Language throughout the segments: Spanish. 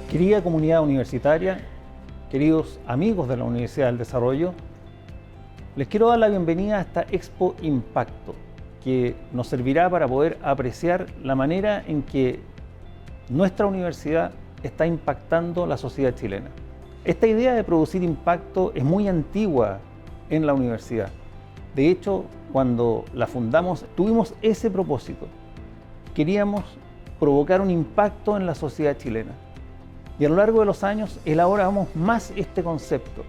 Querida comunidad universitaria, queridos amigos de la Universidad del Desarrollo, les quiero dar la bienvenida a esta Expo Impacto, que nos servirá para poder apreciar la manera en que nuestra universidad está impactando la sociedad chilena. Esta idea de producir impacto es muy antigua en la universidad. De hecho, cuando la fundamos, tuvimos ese propósito. Queríamos provocar un impacto en la sociedad chilena. Y a lo largo de los años elaboramos más este concepto.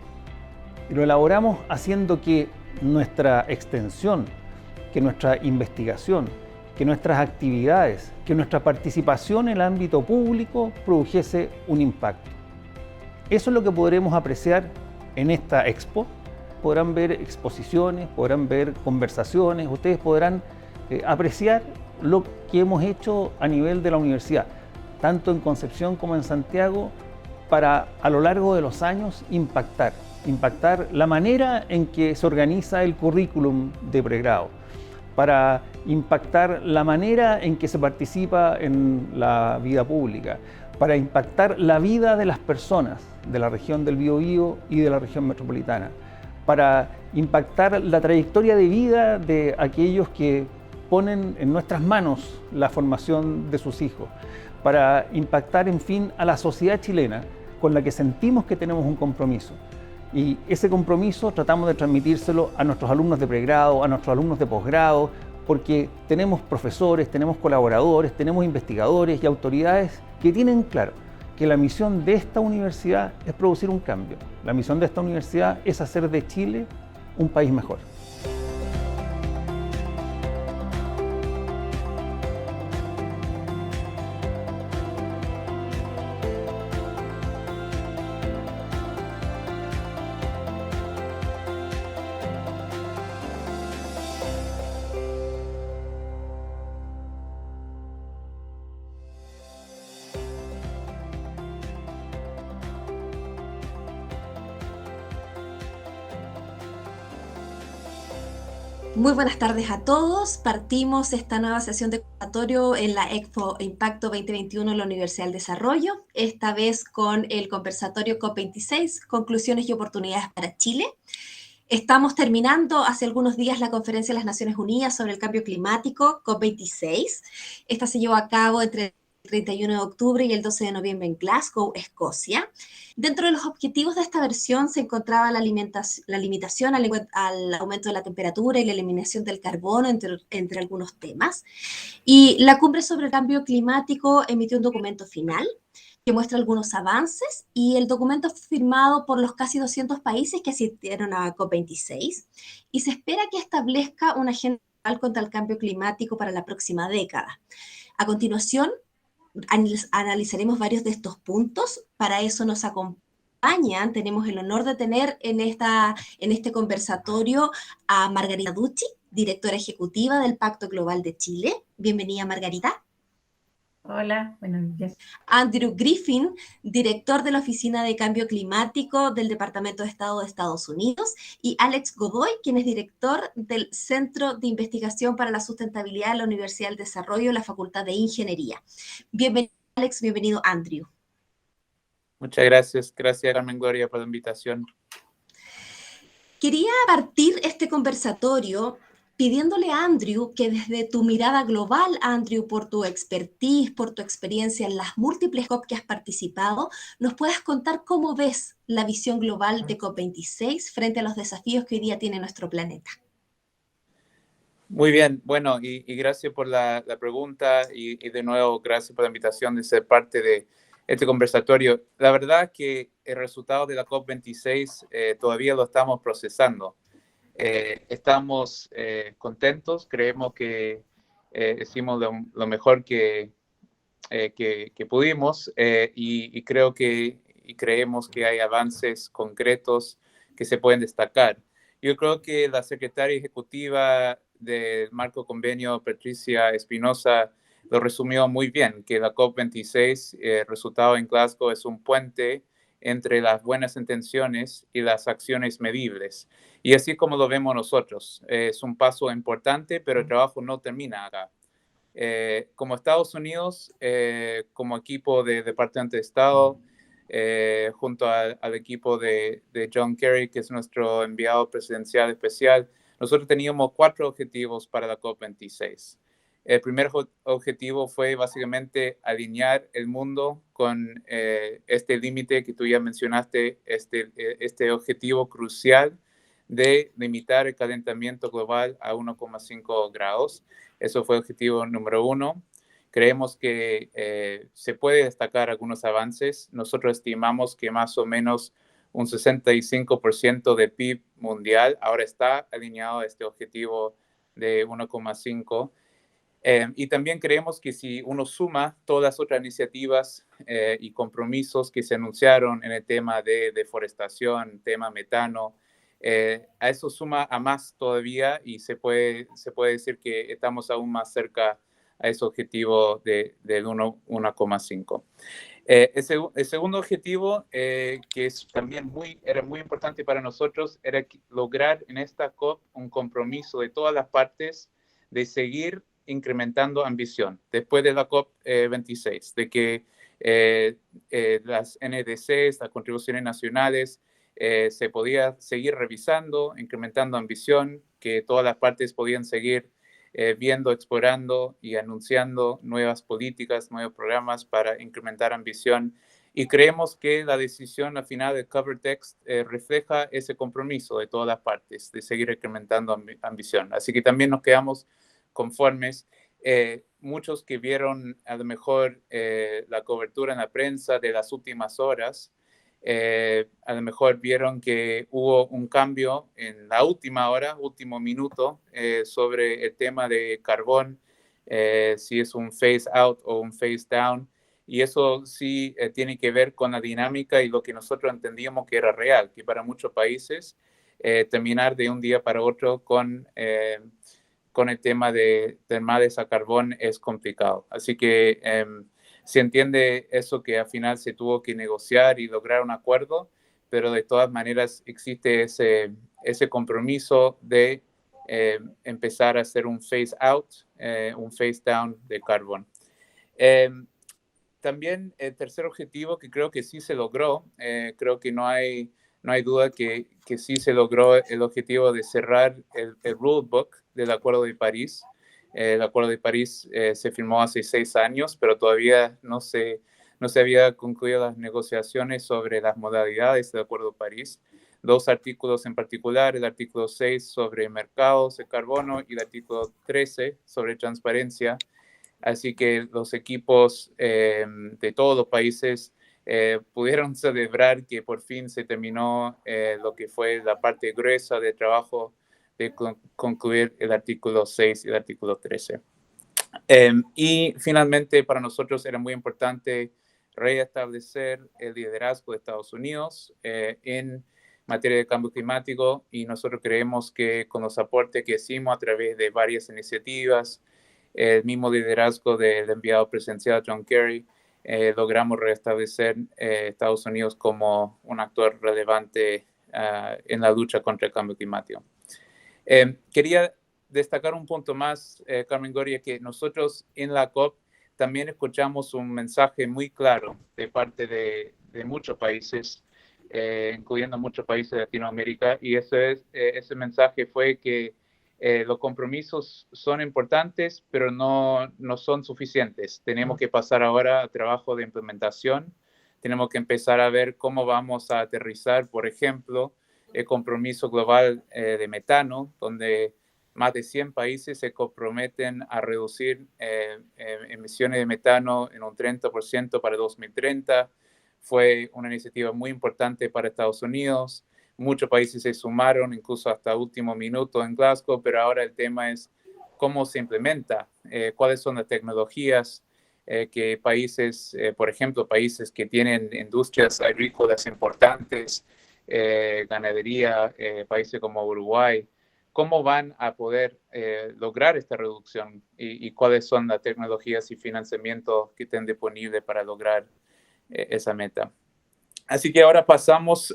Y lo elaboramos haciendo que nuestra extensión, que nuestra investigación, que nuestras actividades, que nuestra participación en el ámbito público produjese un impacto. Eso es lo que podremos apreciar en esta expo. Podrán ver exposiciones, podrán ver conversaciones, ustedes podrán apreciar lo que hemos hecho a nivel de la universidad, tanto en Concepción como en Santiago, para a lo largo de los años impactar la manera en que se organiza el currículum de pregrado, para impactar la manera en que se participa en la vida pública, para impactar la vida de las personas de la región del Biobío y de la región metropolitana, para impactar la trayectoria de vida de aquellos que ponen en nuestras manos la formación de sus hijos, para impactar, en fin, a la sociedad chilena con la que sentimos que tenemos un compromiso. Y ese compromiso tratamos de transmitírselo a nuestros alumnos de pregrado, a nuestros alumnos de posgrado, porque tenemos profesores, tenemos colaboradores, tenemos investigadores y autoridades que tienen claro que la misión de esta universidad es producir un cambio. La misión de esta universidad es hacer de Chile un país mejor. Muy buenas tardes a todos. Partimos esta nueva sesión de conversatorio en la Expo Impacto 2021 en la Universidad del Desarrollo, esta vez con el conversatorio COP26, Conclusiones y Oportunidades para Chile. Estamos terminando hace algunos días la Conferencia de las Naciones Unidas sobre el Cambio Climático, COP26. Esta se llevó a cabo entre el 31 de octubre y el 12 de noviembre en Glasgow, Escocia. Dentro de los objetivos de esta versión se encontraba la limitación al aumento de la temperatura y la eliminación del carbono, entre algunos temas. Y la Cumbre sobre el Cambio Climático emitió un documento final que muestra algunos avances, y el documento fue firmado por los casi 200 países que asistieron a COP26, y se espera que establezca una agenda global contra el cambio climático para la próxima década. A continuación, analizaremos varios de estos puntos. Para eso nos acompañan, tenemos el honor de tener en este conversatorio a Margarita Ducci, directora ejecutiva del Pacto Global de Chile. Bienvenida, Margarita. Hola, buenos días. Andrew Griffin, director de la Oficina de Cambio Climático del Departamento de Estado de Estados Unidos, y Alex Godoy, quien es director del Centro de Investigación para la Sustentabilidad de la Universidad del Desarrollo, la Facultad de Ingeniería. Bienvenido, Alex, bienvenido, Andrew. Muchas gracias. Gracias, Carmen Gloria, por la invitación. Quería partir este conversatorio pidiéndole a Andrew que, desde tu mirada global, Andrew, por tu expertise, por tu experiencia en las múltiples COP que has participado, nos puedas contar cómo ves la visión global de COP26 frente a los desafíos que hoy día tiene nuestro planeta. Muy bien, bueno, y gracias por la pregunta, y de nuevo gracias por la invitación de ser parte de este conversatorio. La verdad que el resultado de la COP26 todavía lo estamos procesando. Estamos contentos, creemos que hicimos lo mejor que pudimos, y creo y creemos que hay avances concretos que se pueden destacar. Yo creo que la secretaria ejecutiva del Marco Convenio, Patricia Espinosa, lo resumió muy bien, que la COP26, resultado en Glasgow, es un puente entre las buenas intenciones y las acciones medibles. Y así como lo vemos nosotros, es un paso importante, pero el trabajo no termina acá. Como Estados Unidos, como equipo de Departamento de Estado, junto al equipo de John Kerry, que es nuestro enviado presidencial especial, nosotros teníamos 4 objetivos para la COP26. El primer objetivo fue básicamente alinear el mundo con este límite que tú ya mencionaste, este objetivo crucial de limitar el calentamiento global a 1,5 grados. Eso fue el objetivo número 1. Creemos que se puede destacar algunos avances. Nosotros estimamos que más o menos un 65% del PIB mundial ahora está alineado a este objetivo de 1,5. Y también creemos que si uno suma todas las otras iniciativas y compromisos que se anunciaron en el tema de deforestación, tema metano, a eso suma a más todavía y se puede decir que estamos aún más cerca a ese objetivo del 1,5. El segundo objetivo, que también era muy importante para nosotros, era lograr en esta COP un compromiso de todas las partes de seguir incrementando ambición después de la COP26, de que las NDCs, las contribuciones nacionales, se podía seguir revisando, incrementando ambición, que todas las partes podían seguir viendo, explorando y anunciando nuevas políticas, nuevos programas para incrementar ambición. Y creemos que la decisión al final del cover text refleja ese compromiso de todas las partes de seguir incrementando ambición. Así que también nos quedamos conformes. Muchos que vieron a lo mejor la cobertura en la prensa de las últimas horas, a lo mejor vieron que hubo un cambio en la última hora, último minuto, sobre el tema de carbón, si es un phase out o un phase down. Y eso sí tiene que ver con la dinámica y lo que nosotros entendíamos que era real, que para muchos países terminar de un día para otro con el tema de termales a carbón es complicado. Así que se entiende eso, que al final se tuvo que negociar y lograr un acuerdo, pero de todas maneras existe ese compromiso de empezar a hacer un phase out, un phase down de carbón. También el tercer objetivo, que creo que sí se logró, creo que no hay duda que sí se logró el objetivo de cerrar el rulebook del Acuerdo de París. El Acuerdo de París se firmó hace 6 años, pero todavía no se había concluido las negociaciones sobre las modalidades del Acuerdo de París. 2 artículos en particular, el artículo 6 sobre mercados de carbono y el artículo 13 sobre transparencia. Así que los equipos de todos los países pudieron celebrar que por fin se terminó lo que fue la parte gruesa de trabajo de concluir el artículo 6 y el artículo 13. Y finalmente para nosotros era muy importante reestablecer el liderazgo de Estados Unidos en materia de cambio climático, y nosotros creemos que con los aportes que hicimos a través de varias iniciativas, el mismo liderazgo del enviado presidencial John Kerry, logramos restablecer Estados Unidos como un actor relevante en la lucha contra el cambio climático. Quería destacar un punto más, Carmen Gloria, que nosotros en la COP también escuchamos un mensaje muy claro de parte de muchos países, incluyendo muchos países de Latinoamérica, y ese mensaje fue que los compromisos son importantes, pero no son suficientes. Tenemos que pasar ahora a trabajo de implementación. Tenemos que empezar a ver cómo vamos a aterrizar, por ejemplo, el compromiso global de metano, donde más de 100 países se comprometen a reducir emisiones de metano en un 30% para 2030. Fue una iniciativa muy importante para Estados Unidos. Muchos países se sumaron, incluso hasta último minuto en Glasgow, pero ahora el tema es cómo se implementa, cuáles son las tecnologías que países, por ejemplo, países que tienen industrias agrícolas importantes, ganadería, países como Uruguay, cómo van a poder lograr esta reducción y cuáles son las tecnologías y financiamientos que estén disponibles para lograr esa meta. Así que ahora pasamos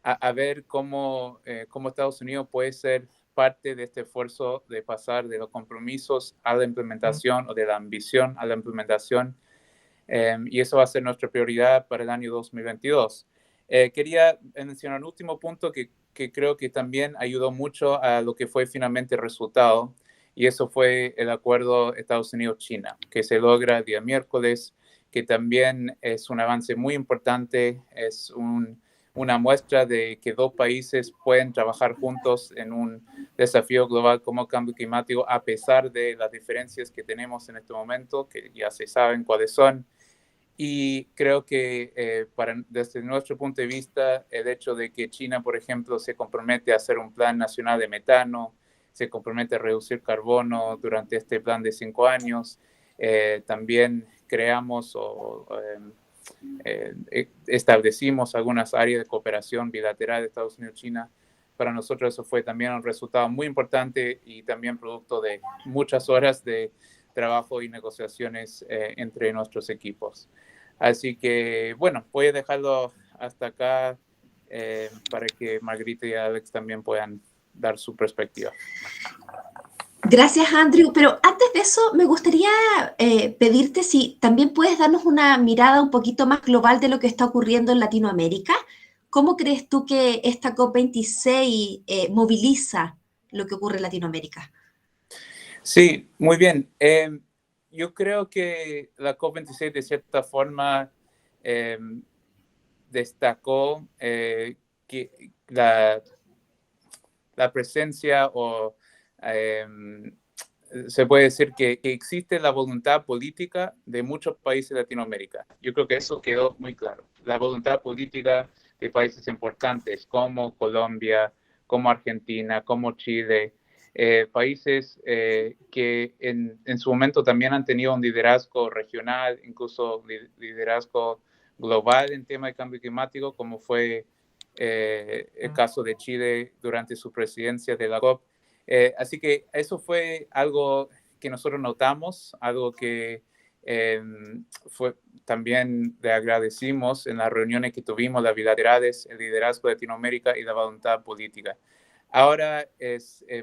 a ver cómo Estados Unidos puede ser parte de este esfuerzo de pasar de los compromisos a la implementación o de la ambición a la implementación, y eso va a ser nuestra prioridad para el año 2022. Quería mencionar un último punto que creo que también ayudó mucho a lo que fue finalmente el resultado, y eso fue el acuerdo Estados Unidos-China, que se logra el día miércoles, que también es un avance muy importante, es una muestra de que dos países pueden trabajar juntos en un desafío global como el cambio climático, a pesar de las diferencias que tenemos en este momento, que ya se saben cuáles son. Y creo que desde nuestro punto de vista, el hecho de que China, por ejemplo, se compromete a hacer un plan nacional de metano, se compromete a reducir carbono durante este plan de 5 años, también creamos establecimos algunas áreas de cooperación bilateral de Estados Unidos-China. Para nosotros eso fue también un resultado muy importante y también producto de muchas horas de trabajo y negociaciones entre nuestros equipos. Así que, bueno, voy a dejarlo hasta acá para que Margarita y Alex también puedan dar su perspectiva. Gracias, Andrew. Pero antes de eso, me gustaría pedirte si también puedes darnos una mirada un poquito más global de lo que está ocurriendo en Latinoamérica. ¿Cómo crees tú que esta COP26 moviliza lo que ocurre en Latinoamérica? Sí, muy bien. Yo creo que la COP26 de cierta forma destacó que la presencia o se puede decir que existe la voluntad política de muchos países de Latinoamérica. Yo creo que eso quedó muy claro. La voluntad política de países importantes como Colombia, como Argentina, como Chile, países que en su momento también han tenido un liderazgo regional, incluso liderazgo global en tema de cambio climático, como fue el caso de Chile durante su presidencia de la COP. Así que eso fue algo que nosotros notamos, algo que fue también le agradecimos en las reuniones que tuvimos, las bilaterales, el liderazgo de Latinoamérica y la voluntad política. Ahora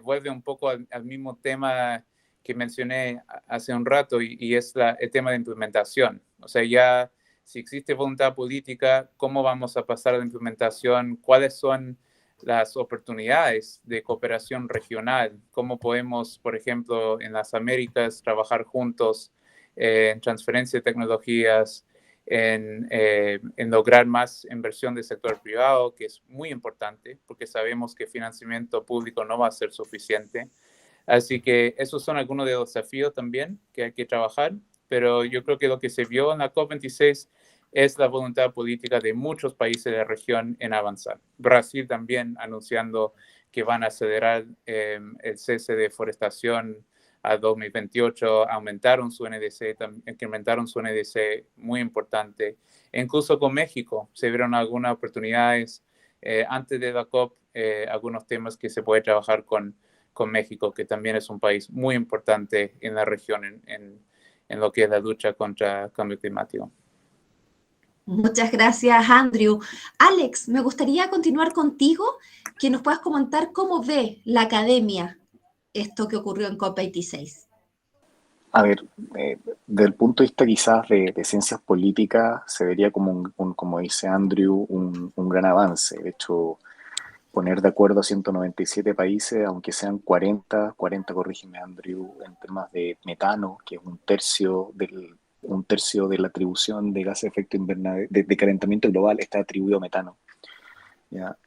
vuelve un poco al mismo tema que mencioné hace un rato y es el tema de implementación. O sea, ya si existe voluntad política, ¿cómo vamos a pasar a la implementación? ¿Cuáles son las oportunidades de cooperación regional? ¿Cómo podemos, por ejemplo, en las Américas trabajar juntos en transferencia de tecnologías, en lograr más inversión del sector privado, que es muy importante porque sabemos que financiamiento público no va a ser suficiente? Así que esos son algunos de los desafíos también que hay que trabajar, pero yo creo que lo que se vio en la COP26 es la voluntad política de muchos países de la región en avanzar. Brasil también anunciando que van a acelerar el cese de deforestación a 2028, incrementaron su NDC muy importante. E incluso con México se vieron algunas oportunidades antes de la COP, algunos temas que se puede trabajar con México, que también es un país muy importante en la región en lo que es la lucha contra el cambio climático. Muchas gracias, Andrew. Alex, me gustaría continuar contigo, que nos puedas comentar cómo ve la academia esto que ocurrió en COP26. A ver, desde el punto de vista quizás de ciencias políticas, se vería como, como dice Andrew, un gran avance. De hecho, poner de acuerdo a 197 países, aunque sean 40, corrígeme Andrew, en temas de metano, que es un tercio de la atribución de gases de efecto invernadero, de calentamiento global, está atribuido a metano. ¿Ya?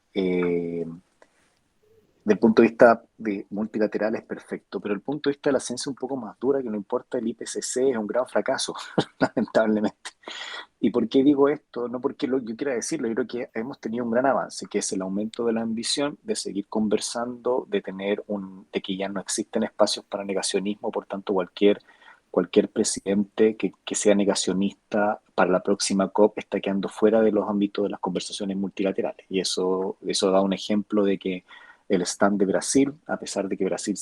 Del punto de vista de multilateral es perfecto, pero el punto de vista de la ciencia es un poco más dura, que no importa el IPCC, es un gran fracaso, lamentablemente. ¿Y por qué digo esto? No porque yo quiera decirlo, yo creo que hemos tenido un gran avance, que es el aumento de la ambición, de seguir conversando, de que ya no existen espacios para negacionismo, por tanto cualquier presidente que sea negacionista para la próxima COP está quedando fuera de los ámbitos de las conversaciones multilaterales. Y eso da un ejemplo de que el stand de Brasil, a pesar de que Brasil,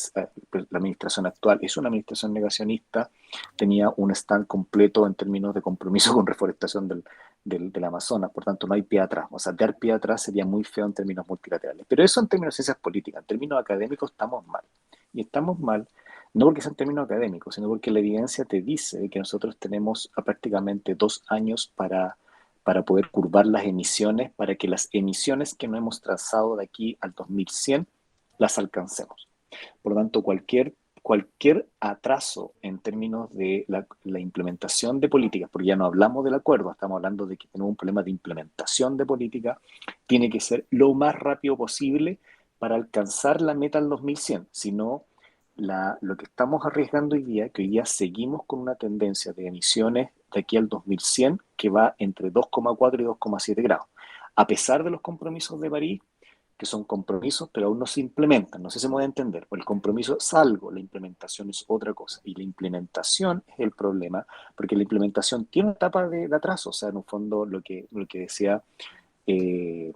la administración actual es una administración negacionista, tenía un stand completo en términos de compromiso con reforestación del Amazonas, por tanto no hay pie atrás, o sea, dar pie atrás sería muy feo en términos multilaterales, pero eso en términos de ciencias políticas, en términos académicos estamos mal, y estamos mal no porque sean términos académicos, sino porque la evidencia te dice que nosotros tenemos prácticamente 2 años para poder curvar las emisiones, para que las emisiones que no hemos trazado de aquí al 2100 las alcancemos. Por lo tanto, cualquier atraso en términos de la implementación de políticas, porque ya no hablamos del acuerdo, estamos hablando de que tenemos un problema de implementación de política, tiene que ser lo más rápido posible para alcanzar la meta al 2100. Si no, lo que estamos arriesgando hoy día, que hoy día seguimos con una tendencia de emisiones de aquí al 2100 que va entre 2,4 y 2,7 grados. A pesar de los compromisos de París, que son compromisos, pero aún no se implementan. No sé si me voy a entender. El compromiso es algo, la implementación es otra cosa. Y la implementación es el problema, porque la implementación tiene una etapa de atraso. O sea, en un fondo, lo que decía el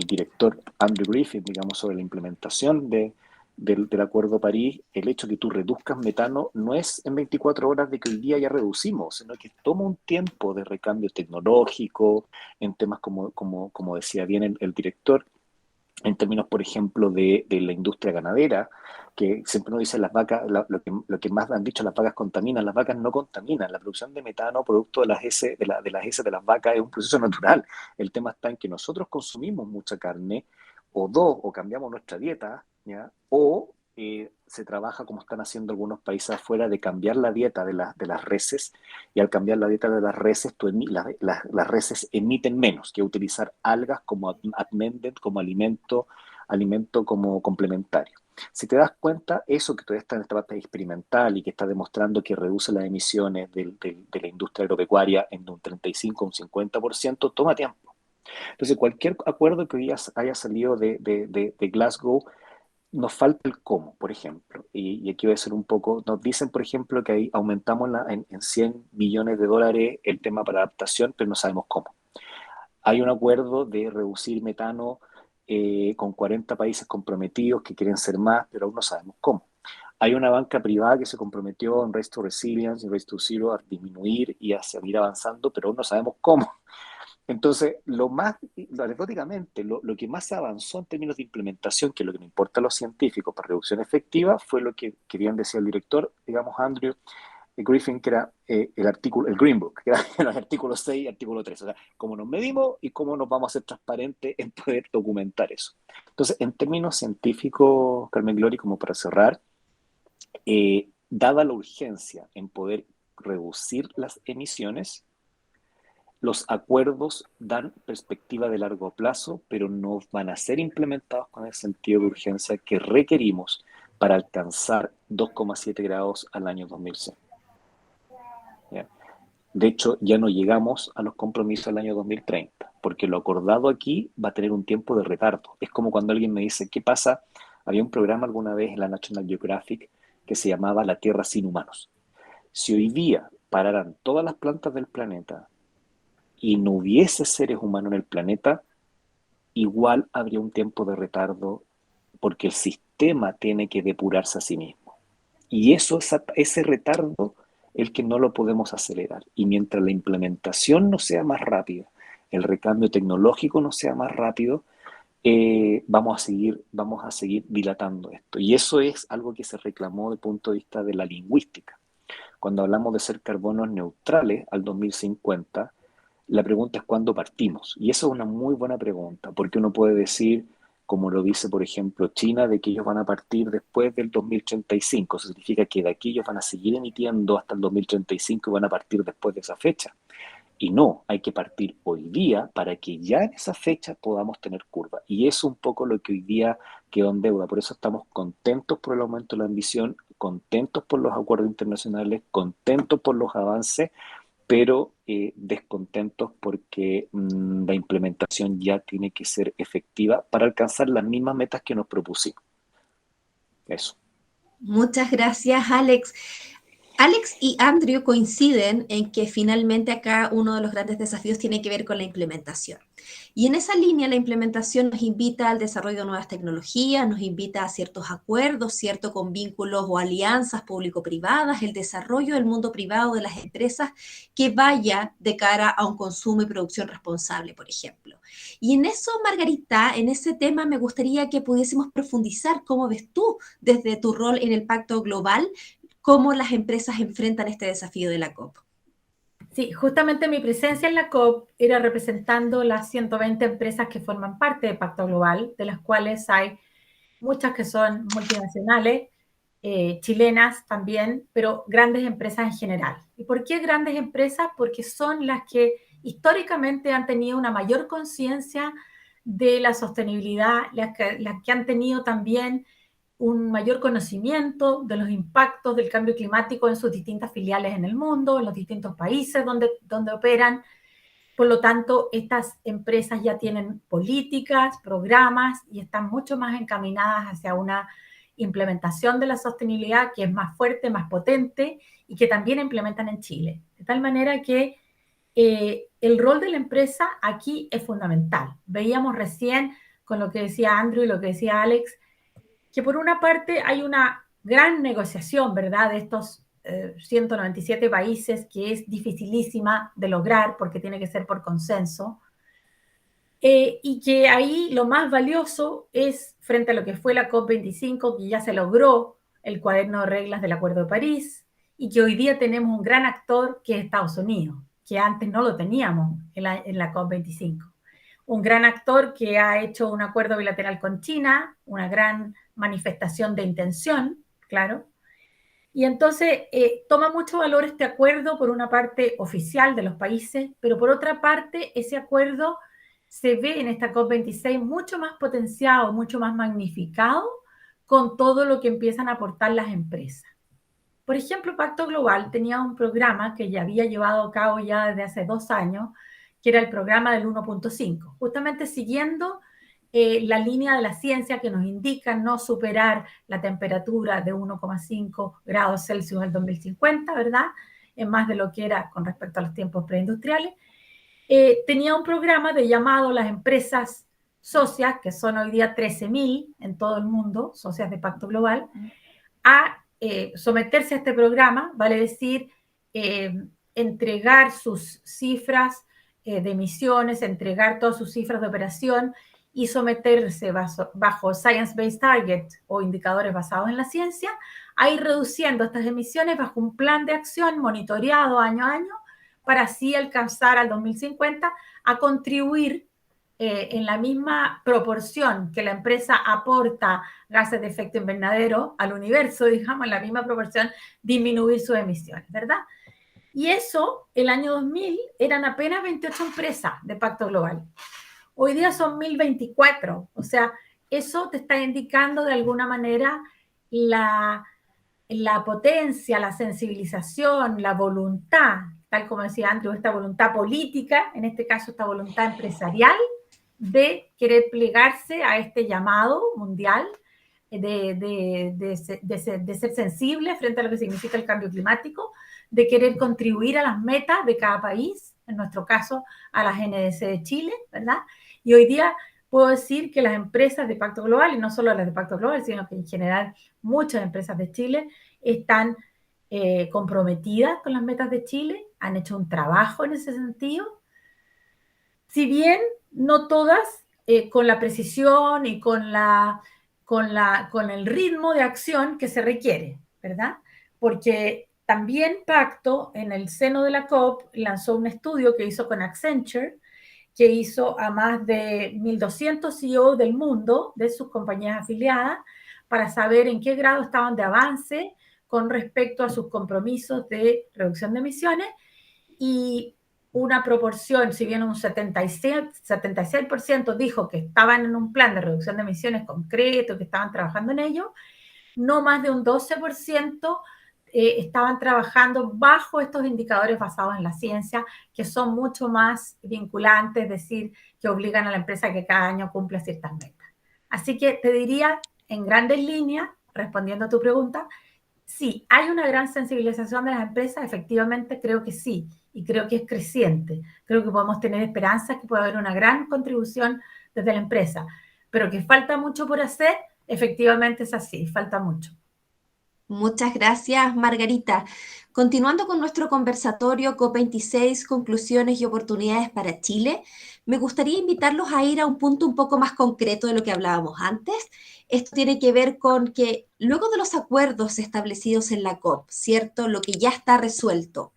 director Andrew Griffith, digamos, sobre la implementación del Acuerdo de París, el hecho de que tú reduzcas metano no es en 24 horas de que hoy día ya reducimos, sino que toma un tiempo de recambio tecnológico, en temas como decía bien el director, en términos, por ejemplo, de la industria ganadera, que siempre nos dicen las vacas, lo que más han dicho, las vacas contaminan, las vacas no contaminan. La producción de metano, producto de las heces de las vacas, es un proceso natural. El tema está en que nosotros consumimos mucha carne, o cambiamos nuestra dieta, ¿ya? O se trabaja, como están haciendo algunos países afuera, de cambiar la dieta de las reses, y al cambiar la dieta de las reses, las reses emiten menos, que utilizar algas como amendment, como alimento como complementario. Si te das cuenta, eso que todavía está en esta parte experimental y que está demostrando que reduce las emisiones de la industria agropecuaria en un 35 o un 50%, toma tiempo. Entonces, cualquier acuerdo que hoy haya salido de Glasgow, nos falta el cómo, por ejemplo. Y aquí voy a ser un poco, nos dicen, por ejemplo, que ahí aumentamos en 100 millones de dólares el tema para adaptación, pero no sabemos cómo. Hay un acuerdo de reducir metano con 40 países comprometidos que quieren ser más, pero aún no sabemos cómo. Hay una banca privada que se comprometió en Race to Resilience y Race to Zero a disminuir y a seguir avanzando, pero aún no sabemos cómo. Entonces, anecdóticamente, lo que más avanzó en términos de implementación, que es lo que nos importa a los científicos para reducción efectiva, fue lo que bien decía el director, digamos, Andrew Griffin, que era el Green Book, que era el artículo 6 y artículo 3. O sea, cómo nos medimos y cómo nos vamos a hacer transparentes en poder documentar eso. Entonces, en términos científicos, Carmen Glory, como para cerrar, dada la urgencia en poder reducir las emisiones, los acuerdos dan perspectiva de largo plazo, pero no van a ser implementados con el sentido de urgencia que requerimos para alcanzar 2,7 grados al año 2100. ¿Ya? De hecho, ya no llegamos a los compromisos del año 2030, porque lo acordado aquí va a tener un tiempo de retardo. Es como cuando alguien me dice, ¿qué pasa? Había un programa alguna vez en la National Geographic que se llamaba La Tierra sin humanos. Si hoy día pararan todas las plantas del planeta y no hubiese seres humanos en el planeta, igual habría un tiempo de retardo porque el sistema tiene que depurarse a sí mismo. Y ese retardo es el que no lo podemos acelerar. Y mientras la implementación no sea más rápida, el recambio tecnológico no sea más rápido, vamos a seguir dilatando esto. Y eso es algo que se reclamó desde el punto de vista de la lingüística. Cuando hablamos de ser carbonos neutrales al 2050, la pregunta es ¿cuándo partimos? Y eso es una muy buena pregunta, porque uno puede decir, como lo dice, por ejemplo, China, de que ellos van a partir después del 2035. Eso significa que de aquí ellos van a seguir emitiendo hasta el 2035 y van a partir después de esa fecha. Y no, hay que partir hoy día para que ya en esa fecha podamos tener curva. Y eso es un poco lo que hoy día quedó en deuda. Por eso estamos contentos por el aumento de la ambición, contentos por los acuerdos internacionales, contentos por los avances, pero descontentos porque la implementación ya tiene que ser efectiva para alcanzar las mismas metas que nos propusimos. Eso. Muchas gracias, Alex. Alex y Andrew coinciden en que finalmente acá uno de los grandes desafíos tiene que ver con la implementación. Y en esa línea la implementación nos invita al desarrollo de nuevas tecnologías, nos invita a ciertos acuerdos, ¿cierto? Con vínculos o alianzas público-privadas, el desarrollo del mundo privado de las empresas que vaya de cara a un consumo y producción responsable, por ejemplo. Y en eso, Margarita, en ese tema me gustaría que pudiésemos profundizar cómo ves tú desde tu rol en el Pacto Global cómo las empresas enfrentan este desafío de la COP. Sí, justamente mi presencia en la COP era representando las 120 empresas que forman parte del Pacto Global, de las cuales hay muchas que son multinacionales, chilenas también, pero grandes empresas en general. ¿Y por qué grandes empresas? Porque son las que históricamente han tenido una mayor conciencia de la sostenibilidad, las que han tenido también un mayor conocimiento de los impactos del cambio climático en sus distintas filiales en el mundo, en los distintos países donde operan. Por lo tanto, estas empresas ya tienen políticas, programas y están mucho más encaminadas hacia una implementación de la sostenibilidad que es más fuerte, más potente y que también implementan en Chile. De tal manera que el rol de la empresa aquí es fundamental. Veíamos recién con lo que decía Andrew y lo que decía Alex, que por una parte hay una gran negociación, ¿verdad?, de estos 197 países, que es dificilísima de lograr porque tiene que ser por consenso, y que ahí lo más valioso es, frente a lo que fue la COP25, que ya se logró el cuaderno de reglas del Acuerdo de París, y que hoy día tenemos un gran actor que es Estados Unidos, que antes no lo teníamos en la COP25. Un gran actor que ha hecho un acuerdo bilateral con China, una gran manifestación de intención, claro. Y entonces toma mucho valor este acuerdo, por una parte oficial de los países, pero por otra parte ese acuerdo se ve en esta COP26 mucho más potenciado, mucho más magnificado con todo lo que empiezan a aportar las empresas. Por ejemplo, Pacto Global tenía un programa que ya había llevado a cabo ya desde hace 2 años, que era el programa del 1.5, justamente siguiendo la línea de la ciencia que nos indica no superar la temperatura de 1,5 grados Celsius en el 2050, ¿verdad? En más de lo que era con respecto a los tiempos preindustriales. Tenía un programa de llamado las empresas socias, que son hoy día 13.000 en todo el mundo, socias de Pacto Global, a someterse a este programa, vale decir, entregar sus cifras de emisiones, entregar todas sus cifras de operación y someterse bajo Science-Based Target o indicadores basados en la ciencia, a ir reduciendo estas emisiones bajo un plan de acción monitoreado año a año para así alcanzar al 2050 a contribuir en la misma proporción que la empresa aporta gases de efecto invernadero al universo, digamos, en la misma proporción, disminuir sus emisiones, ¿verdad? Y eso, el año 2000, eran apenas 28 empresas de Pacto Global. Hoy día son 1024, o sea, eso te está indicando de alguna manera la potencia, la sensibilización, la voluntad, tal como decía Andrew, esta voluntad política, en este caso esta voluntad empresarial, de querer plegarse a este llamado mundial, de ser sensible frente a lo que significa el cambio climático, de querer contribuir a las metas de cada país, en nuestro caso a la GNDC de Chile, ¿verdad? Y hoy día puedo decir que las empresas de Pacto Global, y no solo las de Pacto Global, sino que en general muchas empresas de Chile están comprometidas con las metas de Chile, han hecho un trabajo en ese sentido, si bien no todas con la precisión y con el ritmo de acción que se requiere, ¿verdad? Porque también Pacto, en el seno de la COP, lanzó un estudio que hizo con Accenture, que hizo a más de 1.200 CEOs del mundo, de sus compañías afiliadas, para saber en qué grado estaban de avance con respecto a sus compromisos de reducción de emisiones, y una proporción, si bien un 76% dijo que estaban en un plan de reducción de emisiones concreto, que estaban trabajando en ello, no más de un 12% estaban trabajando bajo estos indicadores basados en la ciencia, que son mucho más vinculantes, es decir, que obligan a la empresa a que cada año cumpla ciertas metas. Así que te diría, en grandes líneas, respondiendo a tu pregunta, Sí, hay una gran sensibilización de las empresas, efectivamente creo que sí, y creo que es creciente. Creo que podemos tener esperanzas que puede haber una gran contribución desde la empresa, pero que falta mucho por hacer, efectivamente es así, falta mucho. Muchas gracias, Margarita. Continuando con nuestro conversatorio COP26, conclusiones y oportunidades para Chile, me gustaría invitarlos a ir a un punto un poco más concreto de lo que hablábamos antes. Esto tiene que ver con que luego de los acuerdos establecidos en la COP, ¿cierto? Lo que ya está resuelto.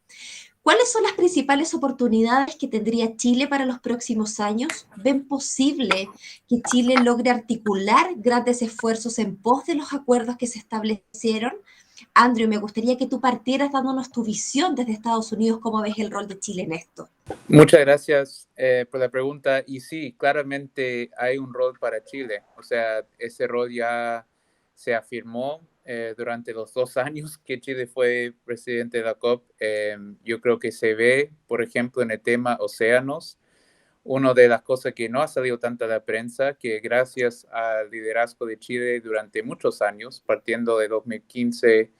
¿Cuáles son las principales oportunidades que tendría Chile para los próximos años? ¿Ven posible que Chile logre articular grandes esfuerzos en pos de los acuerdos que se establecieron? Andrew, me gustaría que tú partieras dándonos tu visión desde Estados Unidos, cómo ves el rol de Chile en esto. Muchas gracias por la pregunta. Y sí, claramente hay un rol para Chile. O sea, ese rol ya se afirmó durante los 2 años que Chile fue presidente de la COP. Yo creo que se ve, por ejemplo, en el tema océanos, una de las cosas que no ha salido tanto a la prensa, que gracias al liderazgo de Chile durante muchos años, partiendo de 2015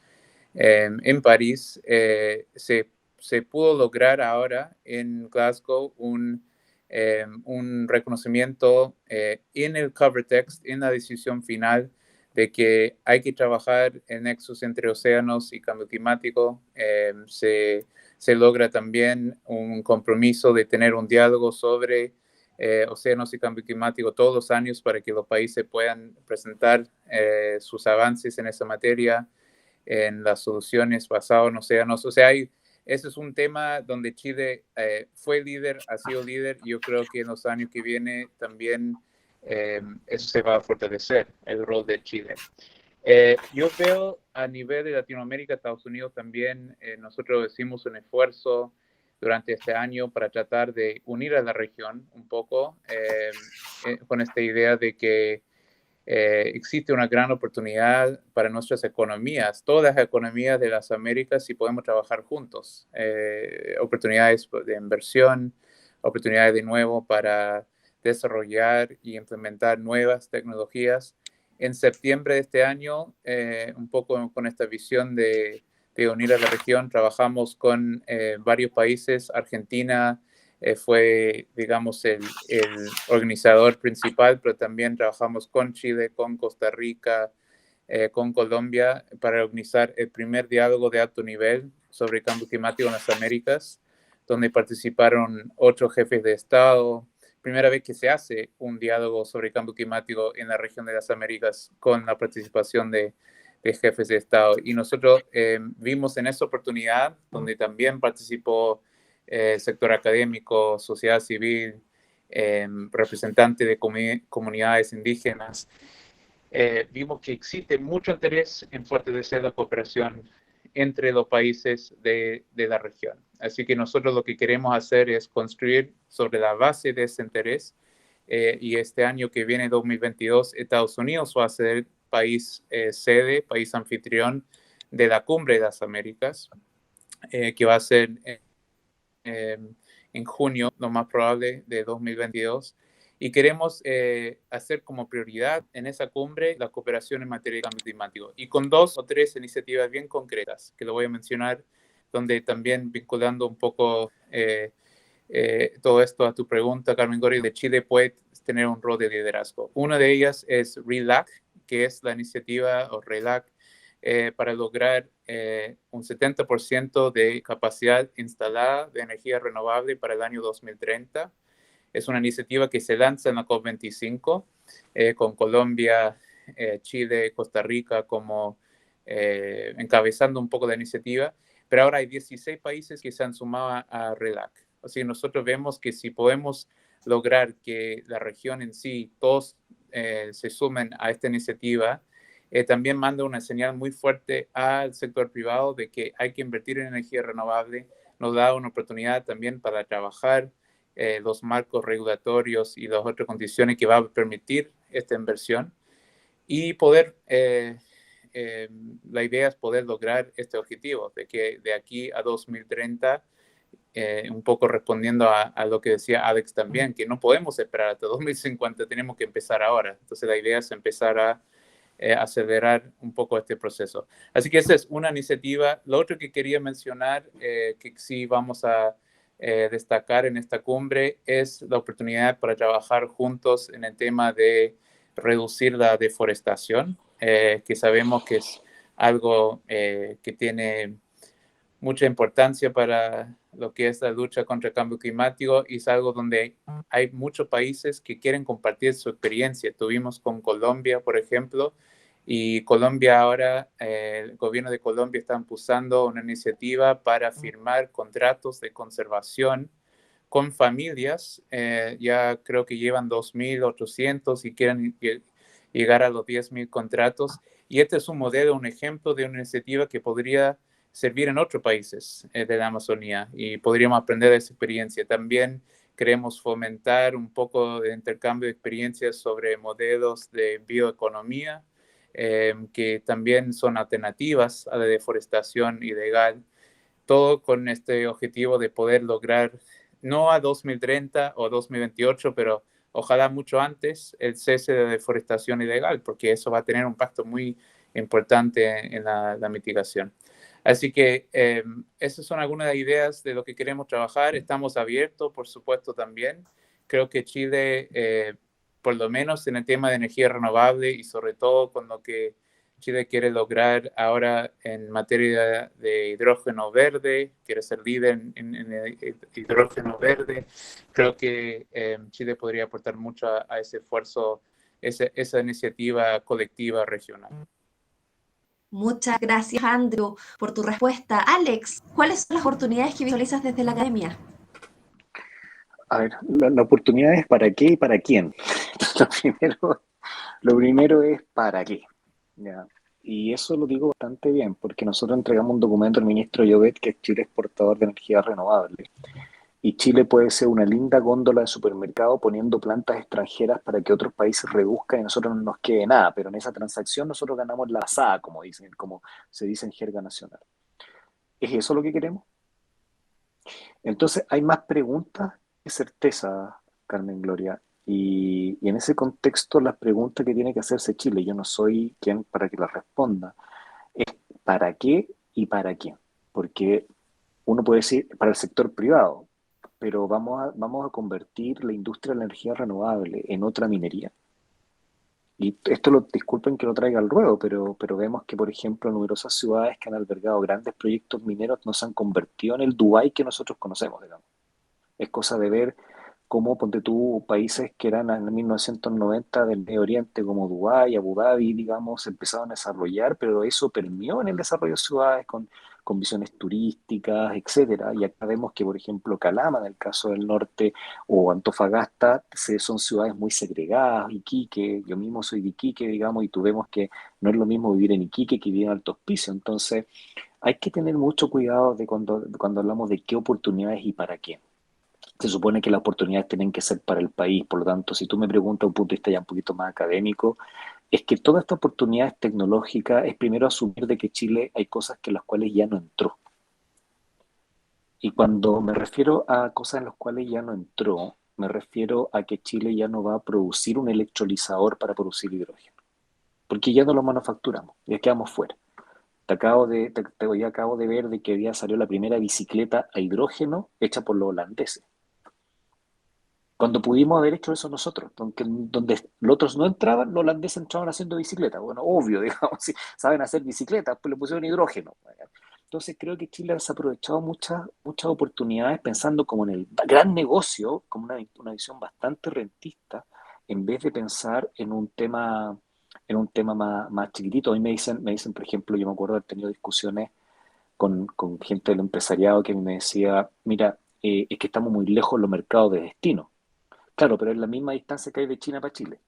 en París, se pudo lograr ahora en Glasgow un reconocimiento en el cover text, en la decisión final, de que hay que trabajar en nexos entre océanos y cambio climático. Se logra también un compromiso de tener un diálogo sobre océanos y cambio climático todos los años para que los países puedan presentar sus avances en esa materia, en las soluciones basadas en océanos. O sea, ese es un tema donde Chile fue líder, ha sido líder, y yo creo que en los años que vienen también eso se va a fortalecer, el rol de Chile. Yo veo a nivel de Latinoamérica, Estados Unidos también, nosotros hicimos un esfuerzo durante este año para tratar de unir a la región un poco con esta idea de que existe una gran oportunidad para nuestras economías, todas las economías de las Américas, si podemos trabajar juntos. Oportunidades de inversión, oportunidades de nuevo para desarrollar y implementar nuevas tecnologías. En septiembre de este año, un poco con esta visión de unir a la región, trabajamos con varios países. Argentina fue, digamos, el organizador principal, pero también trabajamos con Chile, con Costa Rica, con Colombia, para organizar el primer diálogo de alto nivel sobre cambio climático en las Américas, donde participaron 8 jefes de Estado. Primera vez que se hace un diálogo sobre cambio climático en la región de las Américas con la participación de jefes de Estado. Y nosotros vimos en esa oportunidad, donde también participó sector académico, sociedad civil, representantes de comunidades indígenas, vimos que existe mucho interés en fortalecer la cooperación entre los países de la región. Así que nosotros lo que queremos hacer es construir sobre la base de ese interés, y este año que viene, 2022, Estados Unidos va a ser país sede, país anfitrión de la Cumbre de las Américas, que va a ser en junio, lo más probable, de 2022. Y queremos hacer como prioridad en esa cumbre la cooperación en materia de cambio climático. Y con 2 o 3 iniciativas bien concretas, que lo voy a mencionar, donde también vinculando un poco todo esto a tu pregunta, Carmen Gori, de Chile puede tener un rol de liderazgo. Una de ellas es RELAC, que es la iniciativa, o RELAC, para lograr un 70% de capacidad instalada de energía renovable para el año 2030. Es una iniciativa que se lanza en la COP25 con Colombia, Chile, Costa Rica como encabezando un poco la iniciativa, pero ahora hay 16 países que se han sumado a RELAC. Así que nosotros vemos que si podemos lograr que la región en sí, todos se sumen a esta iniciativa, también manda una señal muy fuerte al sector privado de que hay que invertir en energía renovable. Nos da una oportunidad también para trabajar los marcos regulatorios y las otras condiciones que va a permitir esta inversión y poder, la idea es poder lograr este objetivo de que de aquí a 2030, un poco respondiendo a lo que decía Alex también, que no podemos esperar hasta 2050, tenemos que empezar ahora. Entonces la idea es empezar a acelerar un poco este proceso. Así que esa es una iniciativa. Lo otro que quería mencionar, que sí vamos a destacar en esta cumbre, es la oportunidad para trabajar juntos en el tema de reducir la deforestación, que sabemos que es algo que tiene mucha importancia para lo que es la lucha contra el cambio climático, y es algo donde hay muchos países que quieren compartir su experiencia. Tuvimos con Colombia, por ejemplo, y Colombia ahora, el gobierno de Colombia está impulsando una iniciativa para firmar contratos de conservación con familias. Ya creo que llevan 2.800 y quieren llegar a los 10.000 contratos. Y este es un modelo, un ejemplo de una iniciativa que podría servir en otros países de la Amazonía, y podríamos aprender de esa experiencia. También queremos fomentar un poco de intercambio de experiencias sobre modelos de bioeconomía, que también son alternativas a la deforestación ilegal, todo con este objetivo de poder lograr, no a 2030 o 2028, pero ojalá mucho antes, el cese de la deforestación ilegal, porque eso va a tener un impacto muy importante en la mitigación. Así que esas son algunas ideas de lo que queremos trabajar. Estamos abiertos, por supuesto, también. Creo que Chile, por lo menos en el tema de energía renovable, y sobre todo con lo que Chile quiere lograr ahora en materia de hidrógeno verde, quiere ser líder en el hidrógeno verde, creo que Chile podría aportar mucho a ese esfuerzo, esa iniciativa colectiva regional. Muchas gracias, Andrew, por tu respuesta. Alex, ¿cuáles son las oportunidades que visualizas desde la academia? A ver, la oportunidad es para qué y para quién. Lo primero es para qué. ¿Ya? Y eso lo digo bastante bien, porque nosotros entregamos un documento al ministro Llobet, que es Chile exportador de energía renovable. Y Chile puede ser una linda góndola de supermercado poniendo plantas extranjeras para que otros países reduzcan y a nosotros no nos quede nada. Pero en esa transacción nosotros ganamos la asada, como se dice en jerga nacional. ¿Es eso lo que queremos? Entonces hay más preguntas que certeza, Carmen Gloria. Y en ese contexto las preguntas que tiene que hacerse Chile, yo no soy quien para que las responda, es ¿para qué y para quién? Porque uno puede decir para el sector privado, pero vamos a convertir la industria de la energía renovable en otra minería. Y esto disculpen que lo traiga al ruedo, pero vemos que, por ejemplo, numerosas ciudades que han albergado grandes proyectos mineros no se han convertido en el Dubái que nosotros conocemos, digamos. Es cosa de ver cómo, ponte tú, países que eran en 1990 del Medio Oriente, como Dubái, Abu Dhabi, digamos, se empezaron a desarrollar, pero eso permeó en el desarrollo de ciudades con visiones turísticas, etcétera. Y acá vemos que, por ejemplo, Calama, en el caso del norte, o Antofagasta, son ciudades muy segregadas. Iquique, yo mismo soy de Iquique, digamos, y tú vemos que no es lo mismo vivir en Iquique que vivir en Alto Hospicio. Entonces, hay que tener mucho cuidado de cuando hablamos de qué oportunidades y para qué. Se supone que las oportunidades tienen que ser para el país, por lo tanto, si tú me preguntas un punto de vista ya un poquito más académico, es que todas estas oportunidades tecnológicas es primero asumir de que Chile hay cosas que las cuales ya no entró. Y cuando me refiero a cosas en las cuales ya no entró, me refiero a que Chile ya no va a producir un electrolizador para producir hidrógeno, porque ya no lo manufacturamos, ya quedamos fuera. Hoy acabo de ver de que ya salió la primera bicicleta a hidrógeno hecha por los holandeses. Cuando pudimos haber hecho eso nosotros, donde los otros no entraban, los holandeses entraban haciendo bicicleta. Bueno, obvio, digamos, si saben hacer bicicletas, pues le pusieron hidrógeno. Entonces creo que Chile ha desaprovechado muchas oportunidades pensando como en el gran negocio, como una visión bastante rentista, en vez de pensar en un tema más chiquitito. A mí me dicen, por ejemplo, yo me acuerdo de haber tenido discusiones con gente del empresariado que me decía, mira, es que estamos muy lejos de los mercados de destino. Claro, pero es la misma distancia que hay de China para Chile.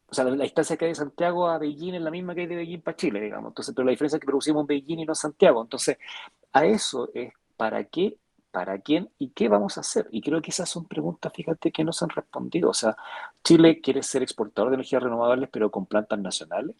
O sea, la distancia que hay de Santiago a Beijing es la misma que hay de Beijing para Chile, digamos. Entonces, pero la diferencia es que producimos en Beijing y no en Santiago. Entonces, a eso es para qué, para quién y qué vamos a hacer. Y creo que esas son preguntas, fíjate, que no se han respondido. O sea, Chile quiere ser exportador de energías renovables, pero con plantas nacionales.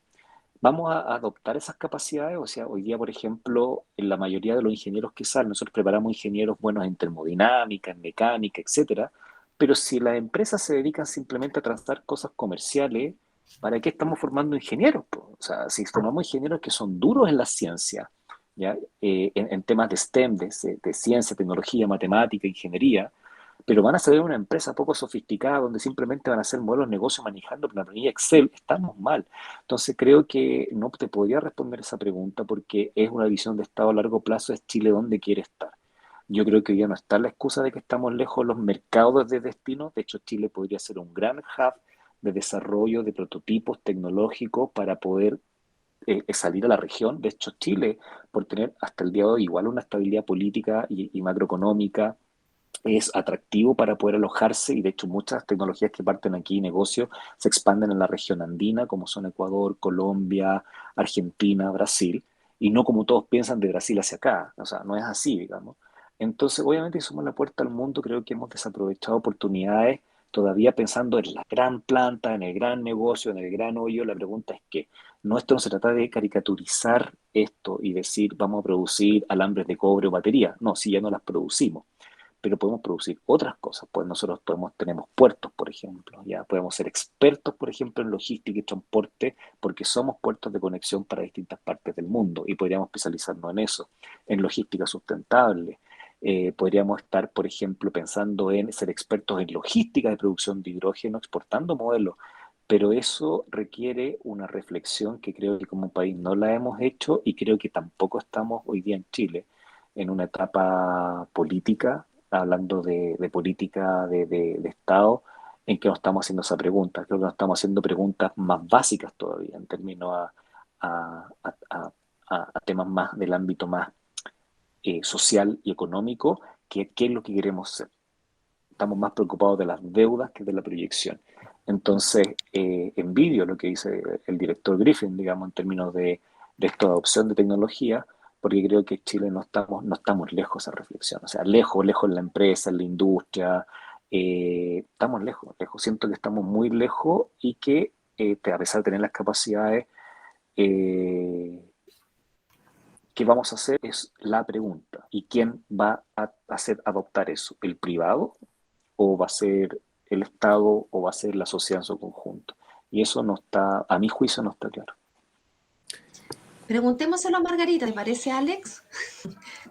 ¿Vamos a adoptar esas capacidades? O sea, hoy día, por ejemplo, en la mayoría de los ingenieros que salen, nosotros preparamos ingenieros buenos en termodinámica, en mecánica, etcétera, pero si las empresas se dedican simplemente a transar cosas comerciales, ¿para qué estamos formando ingenieros? O sea, si formamos ingenieros que son duros en la ciencia, ¿ya? En temas de STEM, de ciencia, tecnología, matemática, ingeniería, pero van a salir una empresa poco sofisticada donde simplemente van a hacer modelos de negocio manejando una planilla Excel, estamos mal. Entonces creo que no te podría responder esa pregunta porque es una visión de Estado a largo plazo, es Chile donde quiere estar. Yo creo que hoy ya no está la excusa de que estamos lejos de los mercados de destino. De hecho, Chile podría ser un gran hub de desarrollo de prototipos tecnológicos para poder salir a la región. De hecho, Chile, por tener hasta el día de hoy igual una estabilidad política y macroeconómica, es atractivo para poder alojarse y de hecho muchas tecnologías que parten aquí, negocios, se expanden en la región andina, como son Ecuador, Colombia, Argentina, Brasil, y no como todos piensan de Brasil hacia acá, o sea, no es así, digamos. Entonces, obviamente, si somos la puerta al mundo, creo que hemos desaprovechado oportunidades todavía pensando en la gran planta, en el gran negocio, en el gran hoyo. La pregunta es que esto no se trata de caricaturizar esto y decir vamos a producir alambres de cobre o baterías. No, si ya no las producimos, pero podemos producir otras cosas. Pues nosotros tenemos puertos, por ejemplo, ya podemos ser expertos, por ejemplo, en logística y transporte, porque somos puertos de conexión para distintas partes del mundo y podríamos especializarnos en eso, en logística sustentable. Podríamos estar, por ejemplo, pensando en ser expertos en logística de producción de hidrógeno, exportando modelos, pero eso requiere una reflexión que creo que como país no la hemos hecho y creo que tampoco estamos hoy día en Chile en una etapa política, hablando de política de Estado, en que nos estamos haciendo esa pregunta. Creo que nos estamos haciendo preguntas más básicas todavía en términos a temas más del ámbito más social y económico, que qué es lo que queremos ser. Estamos más preocupados de las deudas que de la proyección. Entonces, envidio lo que dice el director Griffin, digamos, en términos de esta adopción de tecnología, porque creo que en Chile no estamos lejos de esa reflexión. O sea, lejos en la empresa, en la industria, estamos lejos. Siento que estamos muy lejos y que, a pesar de tener las capacidades, eh, ¿qué vamos a hacer? Es la pregunta. ¿Y quién va a hacer adoptar eso? ¿El privado? ¿O va a ser el Estado? ¿O va a ser la sociedad en su conjunto? Y eso no está, a mi juicio, no está claro. Preguntémoselo a Margarita, ¿te parece, Alex?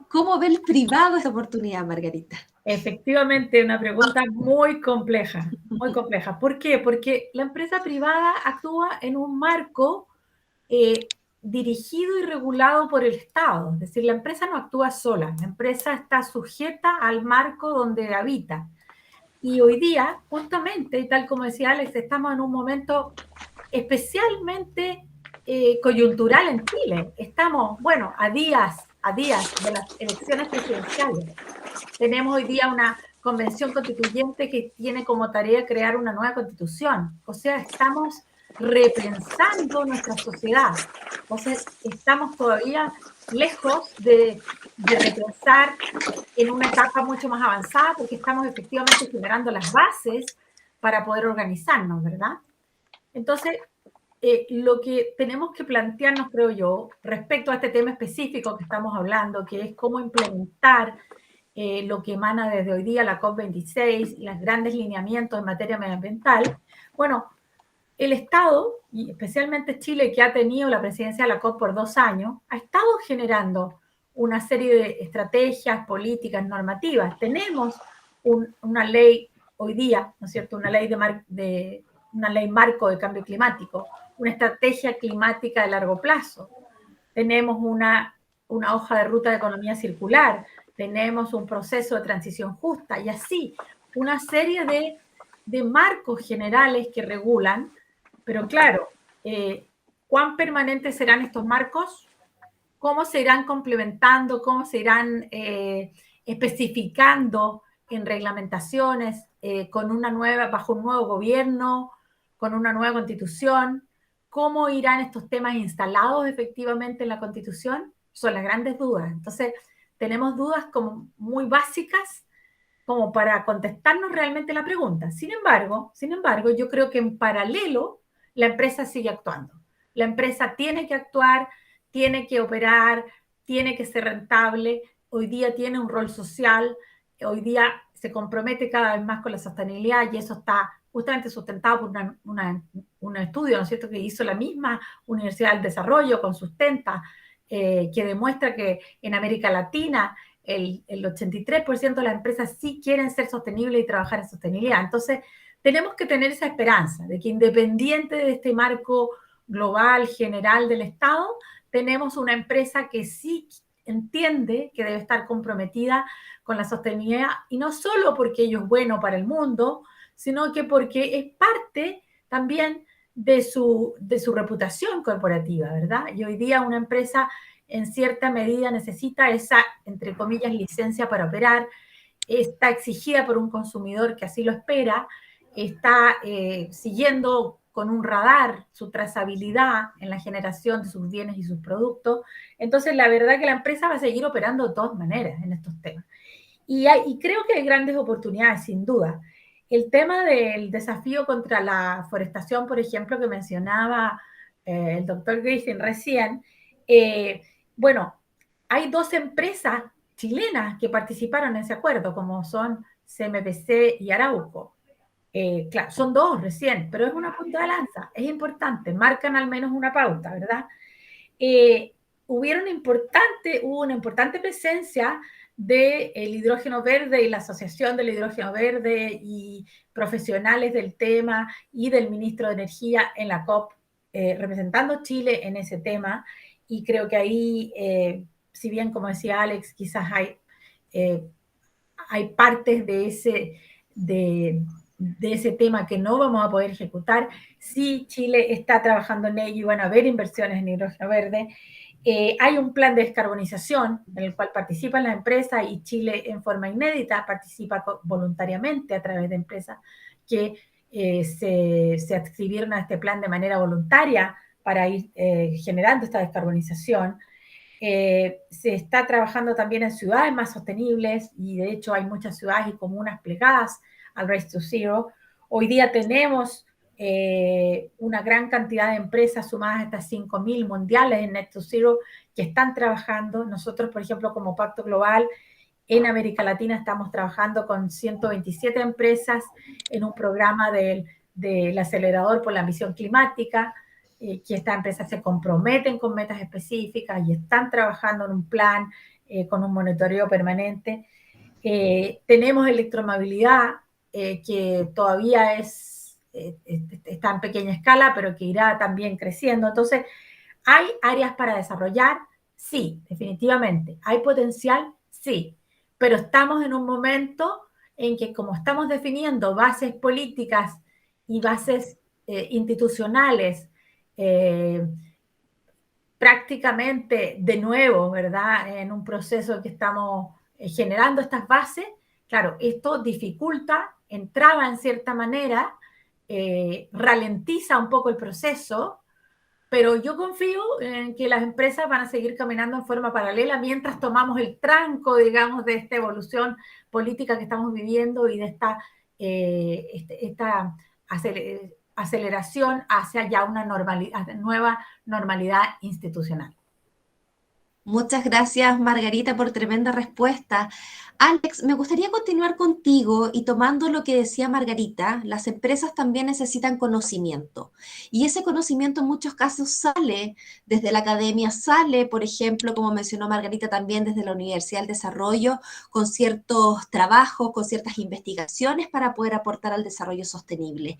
¿Cómo ve el privado esta oportunidad, Margarita? Efectivamente, una pregunta muy compleja, muy compleja. ¿Por qué? Porque la empresa privada actúa en un marco dirigido y regulado por el Estado. Es decir, la empresa no actúa sola, la empresa está sujeta al marco donde habita. Y hoy día, justamente, y tal como decía Alex, estamos en un momento especialmente coyuntural en Chile. Estamos, bueno, a días de las elecciones presidenciales. Tenemos hoy día una convención constituyente que tiene como tarea crear una nueva constitución. O sea, estamos repensando nuestra sociedad. Entonces, estamos todavía lejos de repensar en una etapa mucho más avanzada porque estamos efectivamente generando las bases para poder organizarnos, ¿verdad? Entonces, lo que tenemos que plantearnos, creo yo, respecto a este tema específico que estamos hablando, que es cómo implementar lo que emana desde hoy día la COP26 y los grandes lineamientos en materia medioambiental. Bueno, el Estado, y especialmente Chile, que ha tenido la presidencia de la COP por 2 años, ha estado generando una serie de estrategias, políticas, normativas. Tenemos una ley hoy día, ¿no es cierto?, una ley marco de cambio climático, una estrategia climática de largo plazo. Tenemos una hoja de ruta de economía circular, tenemos un proceso de transición justa y así una serie de marcos generales que regulan, pero claro, ¿cuán permanentes serán estos marcos? ¿Cómo se irán complementando? ¿Cómo se irán especificando en reglamentaciones bajo un nuevo gobierno, con una nueva constitución? ¿Cómo irán estos temas instalados efectivamente en la constitución? Son las grandes dudas. Entonces, tenemos dudas como muy básicas como para contestarnos realmente la pregunta. Sin embargo, yo creo que en paralelo la empresa sigue actuando. La empresa tiene que actuar, tiene que operar, tiene que ser rentable, hoy día tiene un rol social, hoy día se compromete cada vez más con la sostenibilidad y eso está justamente sustentado por un estudio, ¿no es cierto?, que hizo la misma Universidad del Desarrollo con Sustenta, que demuestra que en América Latina el 83% de las empresas sí quieren ser sostenibles y trabajar en sostenibilidad. Entonces, tenemos que tener esa esperanza de que independiente de este marco global, general del Estado, tenemos una empresa que sí entiende que debe estar comprometida con la sostenibilidad, y no solo porque ello es bueno para el mundo, sino que porque es parte también de su reputación corporativa, ¿verdad? Y hoy día una empresa en cierta medida necesita esa, entre comillas, licencia para operar, está exigida por un consumidor que así lo espera, está siguiendo con un radar su trazabilidad en la generación de sus bienes y sus productos. Entonces, la verdad que la empresa va a seguir operando de todas maneras en estos temas. Y creo que hay grandes oportunidades, sin duda. El tema del desafío contra la forestación, por ejemplo, que mencionaba el doctor Griffin recién, bueno, hay 2 empresas chilenas que participaron en ese acuerdo, como son CMPC y Arauco. Claro, son 2 recién, pero es una punta de lanza, es importante, marcan al menos una pauta, ¿verdad? Hubo una importante presencia del hidrógeno verde y la Asociación del Hidrógeno Verde y profesionales del tema y del ministro de Energía en la COP, representando Chile en ese tema, y creo que ahí, si bien, como decía Alex, quizás hay partes de ese tema que no vamos a poder ejecutar. Sí, Chile está trabajando en ello y van a haber inversiones en hidrógeno verde. Hay un plan de descarbonización en el cual participan las empresas, y Chile en forma inédita participa voluntariamente a través de empresas que se adscribieron a este plan de manera voluntaria para ir generando esta descarbonización. Se está trabajando también en ciudades más sostenibles, y de hecho hay muchas ciudades y comunas plegadas al Race to Zero. Hoy día tenemos una gran cantidad de empresas sumadas a estas 5.000 mundiales en Net to Zero que están trabajando. Nosotros, por ejemplo, como Pacto Global, en América Latina estamos trabajando con 127 empresas en un programa del acelerador por la ambición climática, que estas empresas se comprometen con metas específicas y están trabajando en un plan con un monitoreo permanente. Tenemos electromovilidad, que todavía está en pequeña escala, pero que irá también creciendo. Entonces, ¿hay áreas para desarrollar? Sí, definitivamente. ¿Hay potencial? Sí. Pero estamos en un momento en que, como estamos definiendo bases políticas y bases institucionales, prácticamente de nuevo, ¿verdad?, en un proceso que estamos generando estas bases, claro, esto dificulta, entraba en cierta manera, ralentiza un poco el proceso, pero yo confío en que las empresas van a seguir caminando en forma paralela mientras tomamos el tranco, digamos, de esta evolución política que estamos viviendo y de esta aceleración hacia ya una nueva normalidad institucional. Muchas gracias, Margarita, por tremenda respuesta. Alex, me gustaría continuar contigo y tomando lo que decía Margarita, las empresas también necesitan conocimiento. Y ese conocimiento en muchos casos sale desde la academia, sale, por ejemplo, como mencionó Margarita, también desde la Universidad del Desarrollo, con ciertos trabajos, con ciertas investigaciones para poder aportar al desarrollo sostenible.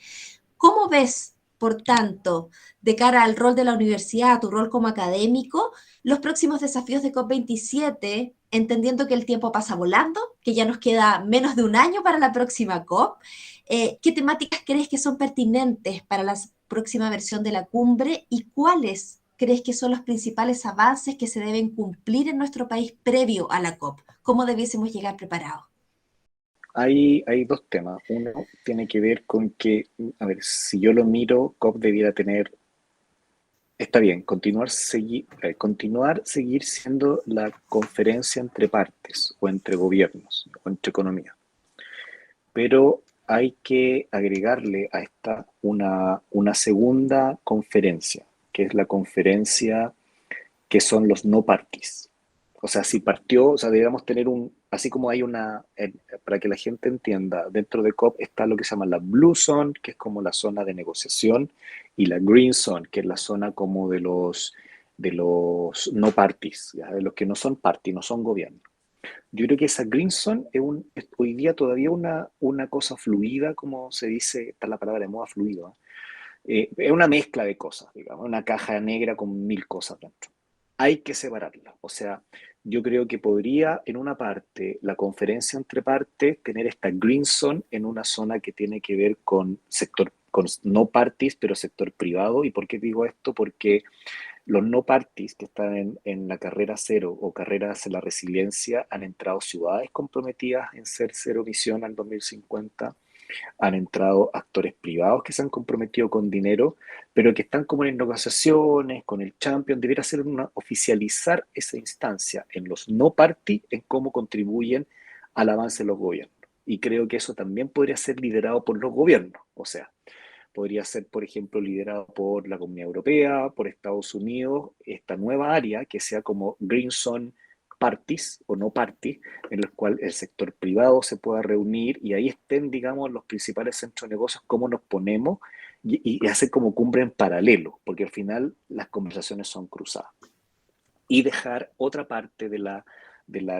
¿Cómo ves, por tanto, de cara al rol de la universidad, a tu rol como académico, los próximos desafíos de COP27, entendiendo que el tiempo pasa volando, que ya nos queda menos de un año para la próxima COP? ¿Qué temáticas crees que son pertinentes para la próxima versión de la cumbre y cuáles crees que son los principales avances que se deben cumplir en nuestro país previo a la COP? ¿Cómo debiésemos llegar preparados? Hay 2 temas. Uno tiene que ver con que, a ver, si yo lo miro, COP debiera tener, está bien, seguir siendo la conferencia entre partes, o entre gobiernos, o entre economías. Pero hay que agregarle a esta una segunda conferencia, que es la conferencia que son los no parties. O sea, si partió, o sea, deberíamos tener así como hay para que la gente entienda, dentro de COP está lo que se llama la Blue Zone, que es como la zona de negociación, y la Green Zone, que es la zona como de los no parties, ¿ya? De los que no son party, no son gobierno. Yo creo que esa Green Zone es hoy día todavía una cosa fluida, como se dice, está la palabra de moda fluido, ¿eh? Es una mezcla de cosas, digamos, una caja negra con 1000 cosas dentro. Hay que separarla. O sea, yo creo que podría, en una parte, la conferencia entre partes, tener esta Green Zone en una zona que tiene que ver con sector, con no parties, pero sector privado. ¿Y por qué digo esto? Porque los no parties que están en la carrera cero o carrera hacia la resiliencia han entrado ciudades comprometidas en ser cero emisión al 2050, han entrado actores privados que se han comprometido con dinero, pero que están como en negociaciones con el Champion. Debería ser oficializar esa instancia en los no party, en cómo contribuyen al avance de los gobiernos. Y creo que eso también podría ser liderado por los gobiernos. O sea, podría ser, por ejemplo, liderado por la Comunidad Europea, por Estados Unidos, esta nueva área que sea como Green Zone parties o no parties, en los cuales el sector privado se pueda reunir y ahí estén, digamos, los principales centros de negocios, cómo nos ponemos y hacer como cumbre en paralelo, porque al final las conversaciones son cruzadas. Y dejar otra parte de la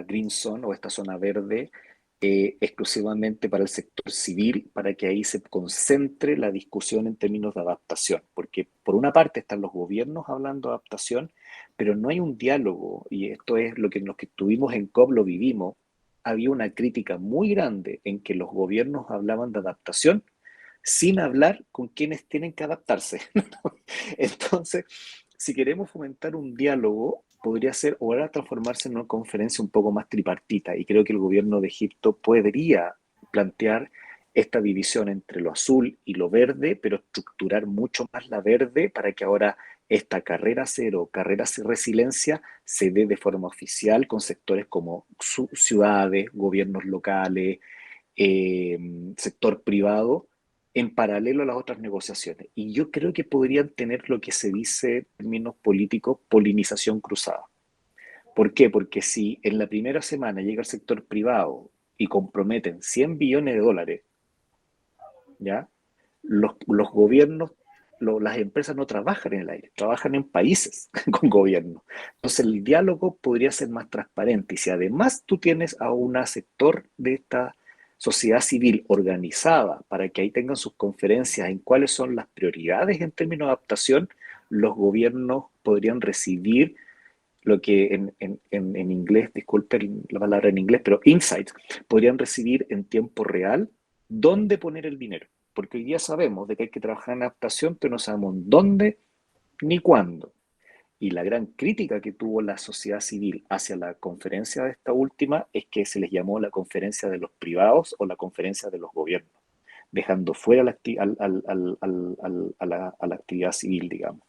Green Zone o esta zona verde exclusivamente para el sector civil, para que ahí se concentre la discusión en términos de adaptación. Porque por una parte están los gobiernos hablando de adaptación, pero no hay un diálogo, y esto es lo que los que estuvimos en COP lo vivimos. Había una crítica muy grande en que los gobiernos hablaban de adaptación sin hablar con quienes tienen que adaptarse. Entonces, si queremos fomentar un diálogo, podría ser o ahora transformarse en una conferencia un poco más tripartita. Y creo que el gobierno de Egipto podría plantear esta división entre lo azul y lo verde, pero estructurar mucho más la verde para que ahora esta carrera cero, carrera resiliencia, se dé de forma oficial con sectores como ciudades, gobiernos locales, eh, sector privado, en paralelo a las otras negociaciones. Y yo creo que podrían tener lo que se dice en términos políticos, polinización cruzada. ¿Por qué? Porque si en la primera semana llega el sector privado y comprometen 100 billones de dólares, ¿ya? Los gobiernos, las empresas no trabajan en el aire, trabajan en países con gobierno. Entonces el diálogo podría ser más transparente. Y si además tú tienes a un sector de esta sociedad civil organizada para que ahí tengan sus conferencias en cuáles son las prioridades en términos de adaptación, los gobiernos podrían recibir lo que en inglés, disculpen la palabra en inglés, pero insights, podrían recibir en tiempo real dónde poner el dinero. Porque hoy día sabemos de que hay que trabajar en adaptación, pero no sabemos dónde ni cuándo. Y la gran crítica que tuvo la sociedad civil hacia la conferencia de esta última es que se les llamó la conferencia de los privados o la conferencia de los gobiernos, dejando fuera a la actividad civil, digamos.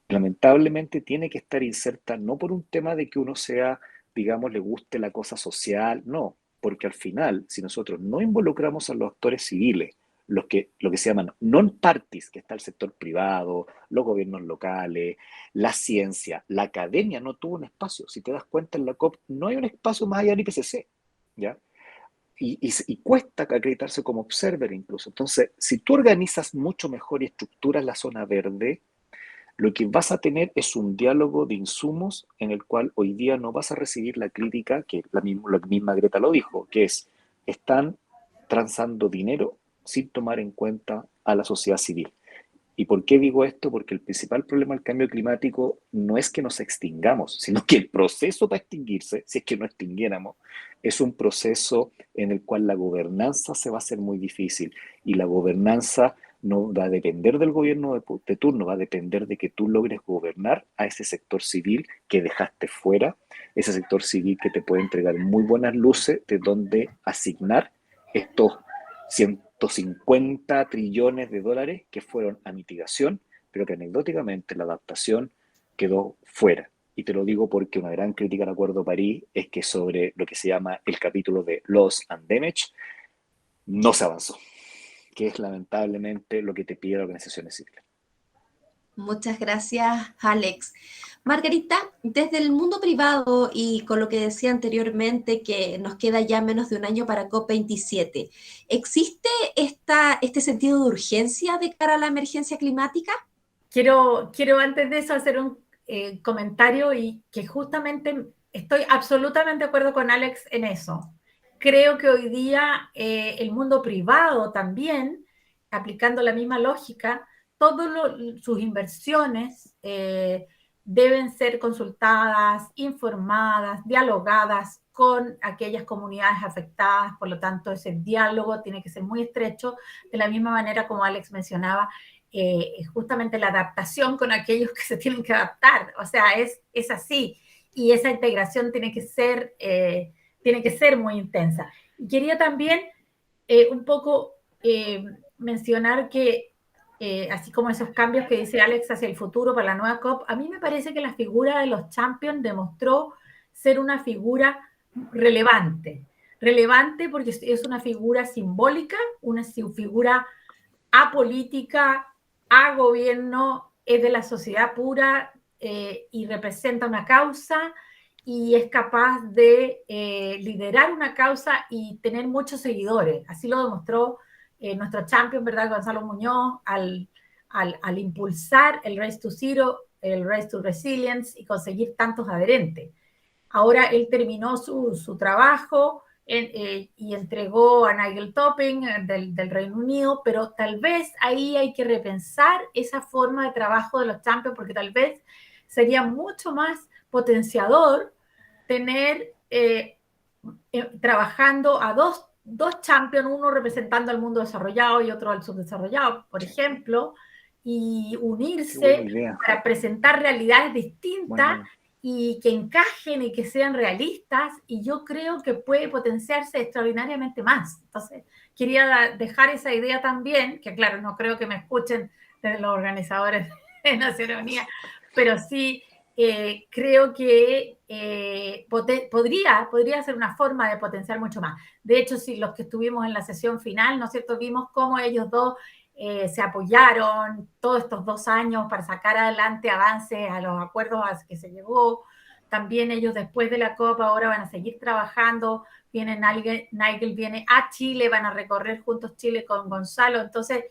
Lamentablemente tiene que estar inserta no por un tema de que uno sea, digamos, le guste la cosa social, no, porque al final, si nosotros no involucramos a los actores civiles, lo que se llaman non-parties, que está el sector privado, los gobiernos locales, la ciencia, la academia no tuvo un espacio. Si te das cuenta en la COP no hay un espacio más allá del IPCC, ¿ya? Y cuesta acreditarse como observer incluso. Entonces, si tú organizas mucho mejor y estructuras la zona verde, lo que vas a tener es un diálogo de insumos en el cual hoy día no vas a recibir la crítica que la misma Greta lo dijo, que es, están transando dinero sin tomar en cuenta a la sociedad civil. ¿Y por qué digo esto? Porque el principal problema del cambio climático no es que nos extingamos, sino que el proceso para extinguirse, si es que no extinguiéramos, es un proceso en el cual la gobernanza se va a hacer muy difícil y la gobernanza no va a depender del gobierno de turno, va a depender de que tú logres gobernar a ese sector civil que dejaste fuera, ese sector civil que te puede entregar muy buenas luces de dónde asignar estos 150 trillones de dólares que fueron a mitigación, pero que anecdóticamente la adaptación quedó fuera. Y te lo digo porque una gran crítica al Acuerdo de París es que sobre lo que se llama el capítulo de Loss and Damage no se avanzó, que es lamentablemente lo que te pide la organizaciones civiles. Muchas gracias, Alex. Margarita, desde el mundo privado y con lo que decía anteriormente, que nos queda ya menos de un año para COP27, ¿existe este sentido de urgencia de cara a la emergencia climática? Quiero antes de eso hacer un comentario y que justamente estoy absolutamente de acuerdo con Alex en eso. Creo que hoy día el mundo privado también, aplicando la misma lógica, todas sus inversiones deben ser consultadas, informadas, dialogadas con aquellas comunidades afectadas, por lo tanto ese diálogo tiene que ser muy estrecho, de la misma manera como Alex mencionaba, justamente la adaptación con aquellos que se tienen que adaptar, o sea, es así, y esa integración tiene que ser muy intensa. Y quería también un poco mencionar que así como esos cambios que dice Alex hacia el futuro para la nueva COP, a mí me parece que la figura de los champions demostró ser una figura relevante. Relevante porque es una figura simbólica, una figura apolítica, a gobierno, es de la sociedad pura y representa una causa y es capaz de liderar una causa y tener muchos seguidores. Así lo demostró nuestro champion, ¿verdad? Gonzalo Muñoz, al impulsar el Race to Zero, el Race to Resilience y conseguir tantos adherentes. Ahora él terminó su trabajo y entregó a Nigel Topping del Reino Unido, pero tal vez ahí hay que repensar esa forma de trabajo de los champions, porque tal vez sería mucho más potenciador tener trabajando a dos champions, uno representando al mundo desarrollado y otro al subdesarrollado, por ejemplo, y unirse para presentar realidades distintas y que encajen y que sean realistas, y yo creo que puede potenciarse extraordinariamente más. Entonces, quería dejar esa idea también, que claro, no creo que me escuchen desde los organizadores de Naciones Unidas, pero sí creo que podría ser una forma de potenciar mucho más. De hecho, si los que estuvimos en la sesión final, ¿no es cierto?, vimos cómo ellos dos se apoyaron todos estos 2 años para sacar adelante avances a los acuerdos a que se llegó. También ellos después de la COP ahora van a seguir trabajando. Nigel viene a Chile, van a recorrer juntos Chile con Gonzalo. Entonces,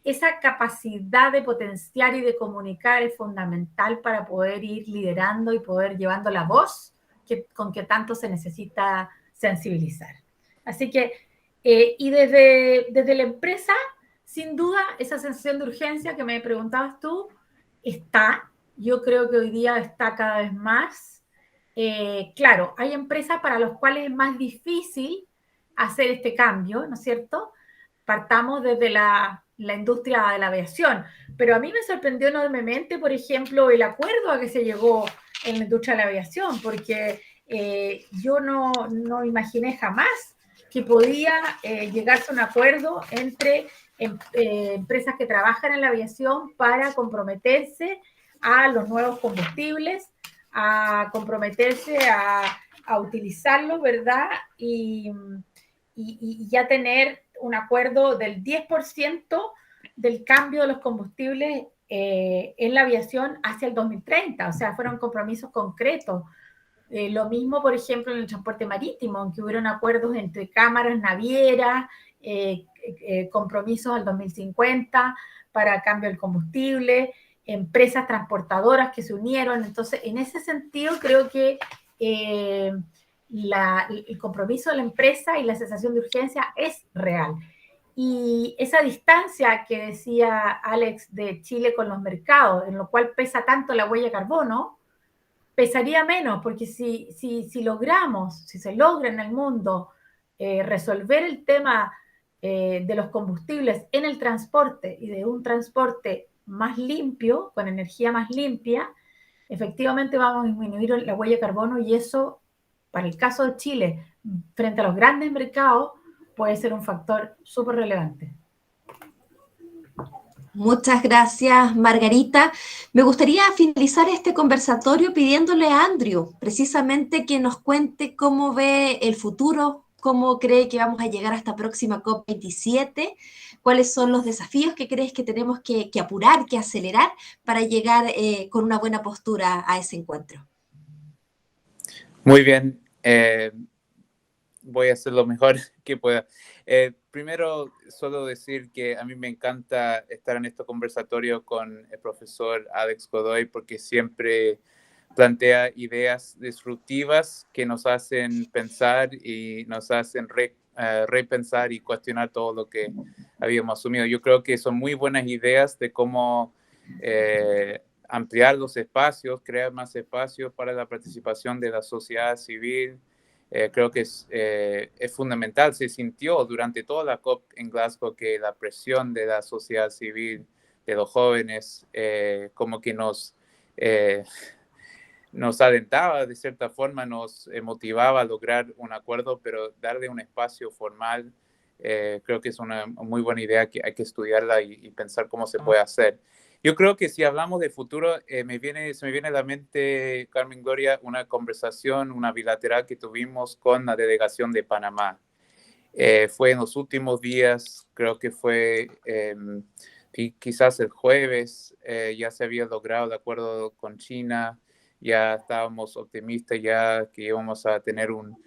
esa capacidad de potenciar y de comunicar es fundamental para poder ir liderando y poder llevando la voz con que tanto se necesita sensibilizar. Así que, y desde la empresa, sin duda, esa sensación de urgencia que me preguntabas tú está. Yo creo que hoy día está cada vez más. Claro, hay empresas para las cuales es más difícil hacer este cambio, ¿no es cierto? Partamos desde la industria de la aviación, pero a mí me sorprendió enormemente, por ejemplo, el acuerdo a que se llegó en la industria de la aviación, porque yo no imaginé jamás que podía llegarse a un acuerdo entre empresas que trabajan en la aviación para comprometerse a los nuevos combustibles, a comprometerse a utilizarlos, ¿verdad? Y ya tener un acuerdo del 10% del cambio de los combustibles en la aviación hacia el 2030, o sea, fueron compromisos concretos. Lo mismo, por ejemplo, en el transporte marítimo, aunque hubieron acuerdos entre cámaras navieras, compromisos al 2050 para cambio del combustible, empresas transportadoras que se unieron. Entonces, en ese sentido, creo que el compromiso de la empresa y la sensación de urgencia es real. Y esa distancia que decía Alex de Chile con los mercados, en lo cual pesa tanto la huella de carbono, pesaría menos, porque si se logra en el mundo resolver el tema de los combustibles en el transporte y de un transporte más limpio, con energía más limpia, efectivamente vamos a disminuir la huella de carbono, y eso, para el caso de Chile, frente a los grandes mercados, puede ser un factor súper relevante. Muchas gracias, Margarita. Me gustaría finalizar este conversatorio pidiéndole a Andrew precisamente que nos cuente cómo ve el futuro ¿Cómo cree que vamos a llegar a esta próxima COP27? ¿Cuáles son los desafíos que crees que tenemos que apurar, que acelerar para llegar con una buena postura a ese encuentro? Muy bien. Voy a hacer lo mejor que pueda. Primero, solo decir que a mí me encanta estar en este conversatorio con el profesor Alex Godoy porque siempre plantea ideas disruptivas que nos hacen pensar y nos hacen repensar y cuestionar todo lo que habíamos asumido. Yo creo que son muy buenas ideas de cómo ampliar los espacios, crear más espacios para la participación de la sociedad civil. Creo que es fundamental. Se sintió durante toda la COP en Glasgow que la presión de la sociedad civil, de los jóvenes, como que nos alentaba, de cierta forma, nos motivaba a lograr un acuerdo, pero darle un espacio formal, creo que es una muy buena idea, que hay que estudiarla y pensar cómo se puede hacer. Yo creo que si hablamos de futuro, se me viene a la mente, Carmen Gloria, una conversación, una bilateral que tuvimos con la delegación de Panamá. Fue en los últimos días, creo que fue quizás el jueves, ya se había logrado el acuerdo con China, ya estábamos optimistas ya que íbamos a tener un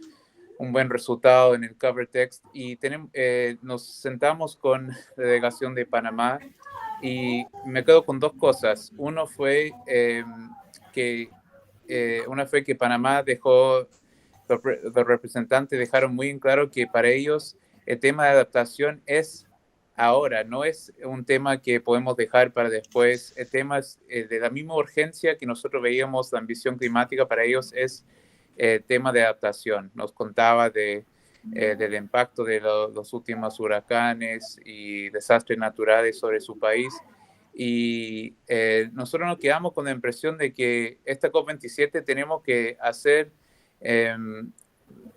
buen resultado en el cover text y nos sentamos con la delegación de Panamá y me quedo con dos cosas. Una fue que Panamá dejó, los representantes dejaron muy en claro que para ellos el tema de adaptación es ahora, no es un tema que podemos dejar para después. El tema es de la misma urgencia que nosotros veíamos la ambición climática, para ellos es tema de adaptación. Nos contaba del impacto de los últimos huracanes y desastres naturales sobre su país. Y nosotros nos quedamos con la impresión de que esta COP27 tenemos que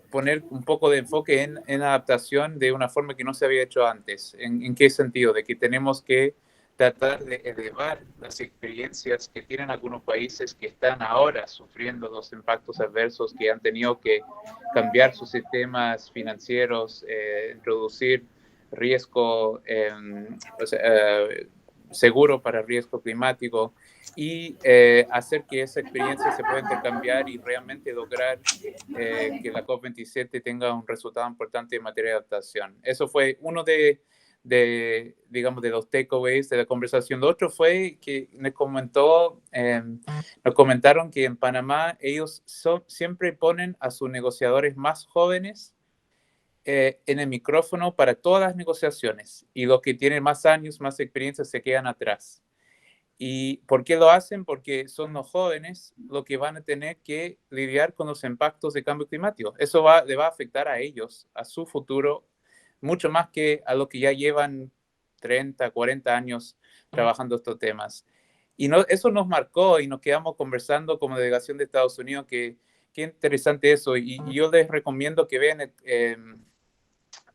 poner un poco de enfoque en adaptación de una forma que no se había hecho antes. ¿En qué sentido? De que tenemos que tratar de elevar las experiencias que tienen algunos países que están ahora sufriendo los impactos adversos, que han tenido que cambiar sus sistemas financieros, introducir riesgo seguro para riesgo climático y hacer que esa experiencia se pueda intercambiar y realmente lograr que la COP27 tenga un resultado importante en materia de adaptación. Eso fue uno de los takeaways de la conversación. Lo otro fue que nos comentaron que en Panamá ellos siempre ponen a sus negociadores más jóvenes en el micrófono para todas las negociaciones y los que tienen más años, más experiencia se quedan atrás. ¿Y por qué lo hacen? Porque son los jóvenes los que van a tener que lidiar con los impactos de cambio climático. Eso le va a afectar a ellos, a su futuro, mucho más que a los que ya llevan 30, 40 años trabajando estos temas. Y eso nos marcó y nos quedamos conversando como delegación de Estados Unidos, qué interesante eso. Y yo les recomiendo que vean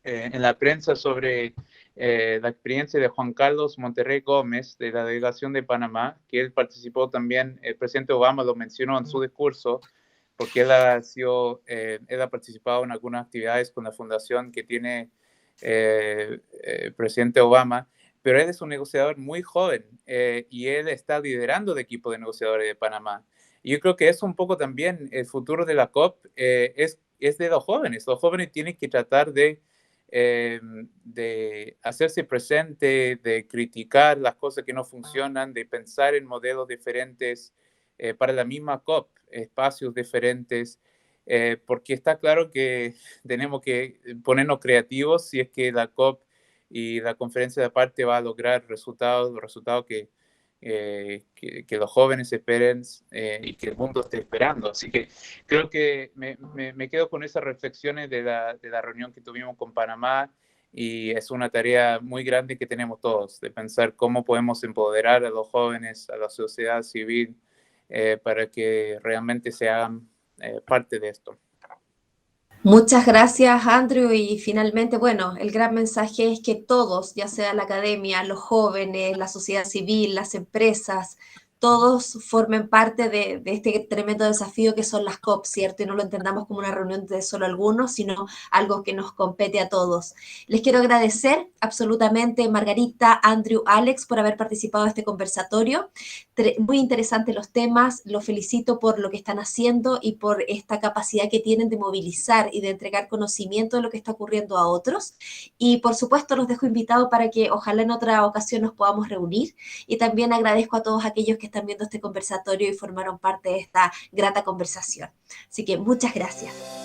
en la prensa sobre la experiencia de Juan Carlos Monterrey Gómez, de la delegación de Panamá, que él participó también, el presidente Obama lo mencionó en su discurso, porque él ha participado en algunas actividades con la fundación que tiene el presidente Obama, pero él es un negociador muy joven y él está liderando el equipo de negociadores de Panamá. Y yo creo que eso un poco también, el futuro de la COP es de los jóvenes. Los jóvenes tienen que tratar de hacerse presente, de criticar las cosas que no funcionan, de pensar en modelos diferentes para la misma COP, espacios diferentes, porque está claro que tenemos que ponernos creativos si es que la COP y la conferencia de parte va a lograr los resultados que los jóvenes esperen y que el mundo esté esperando. Así que creo que me quedo con esas reflexiones de la reunión que tuvimos con Panamá y es una tarea muy grande que tenemos todos, de pensar cómo podemos empoderar a los jóvenes, a la sociedad civil, para que realmente se hagan parte de esto. Muchas gracias, Andrew. Y finalmente, bueno, el gran mensaje es que todos, ya sea la academia, los jóvenes, la sociedad civil, las empresas, todos formen parte de este tremendo desafío que son las COP, ¿cierto? Y no lo entendamos como una reunión de solo algunos, sino algo que nos compete a todos. Les quiero agradecer absolutamente, Margarita, Andrew, Alex, por haber participado de este conversatorio. Muy interesantes los temas, los felicito por lo que están haciendo y por esta capacidad que tienen de movilizar y de entregar conocimiento de lo que está ocurriendo a otros. Y por supuesto los dejo invitados para que ojalá en otra ocasión nos podamos reunir. Y también agradezco a todos aquellos que están viendo este conversatorio y formaron parte de esta grata conversación. Así que muchas gracias.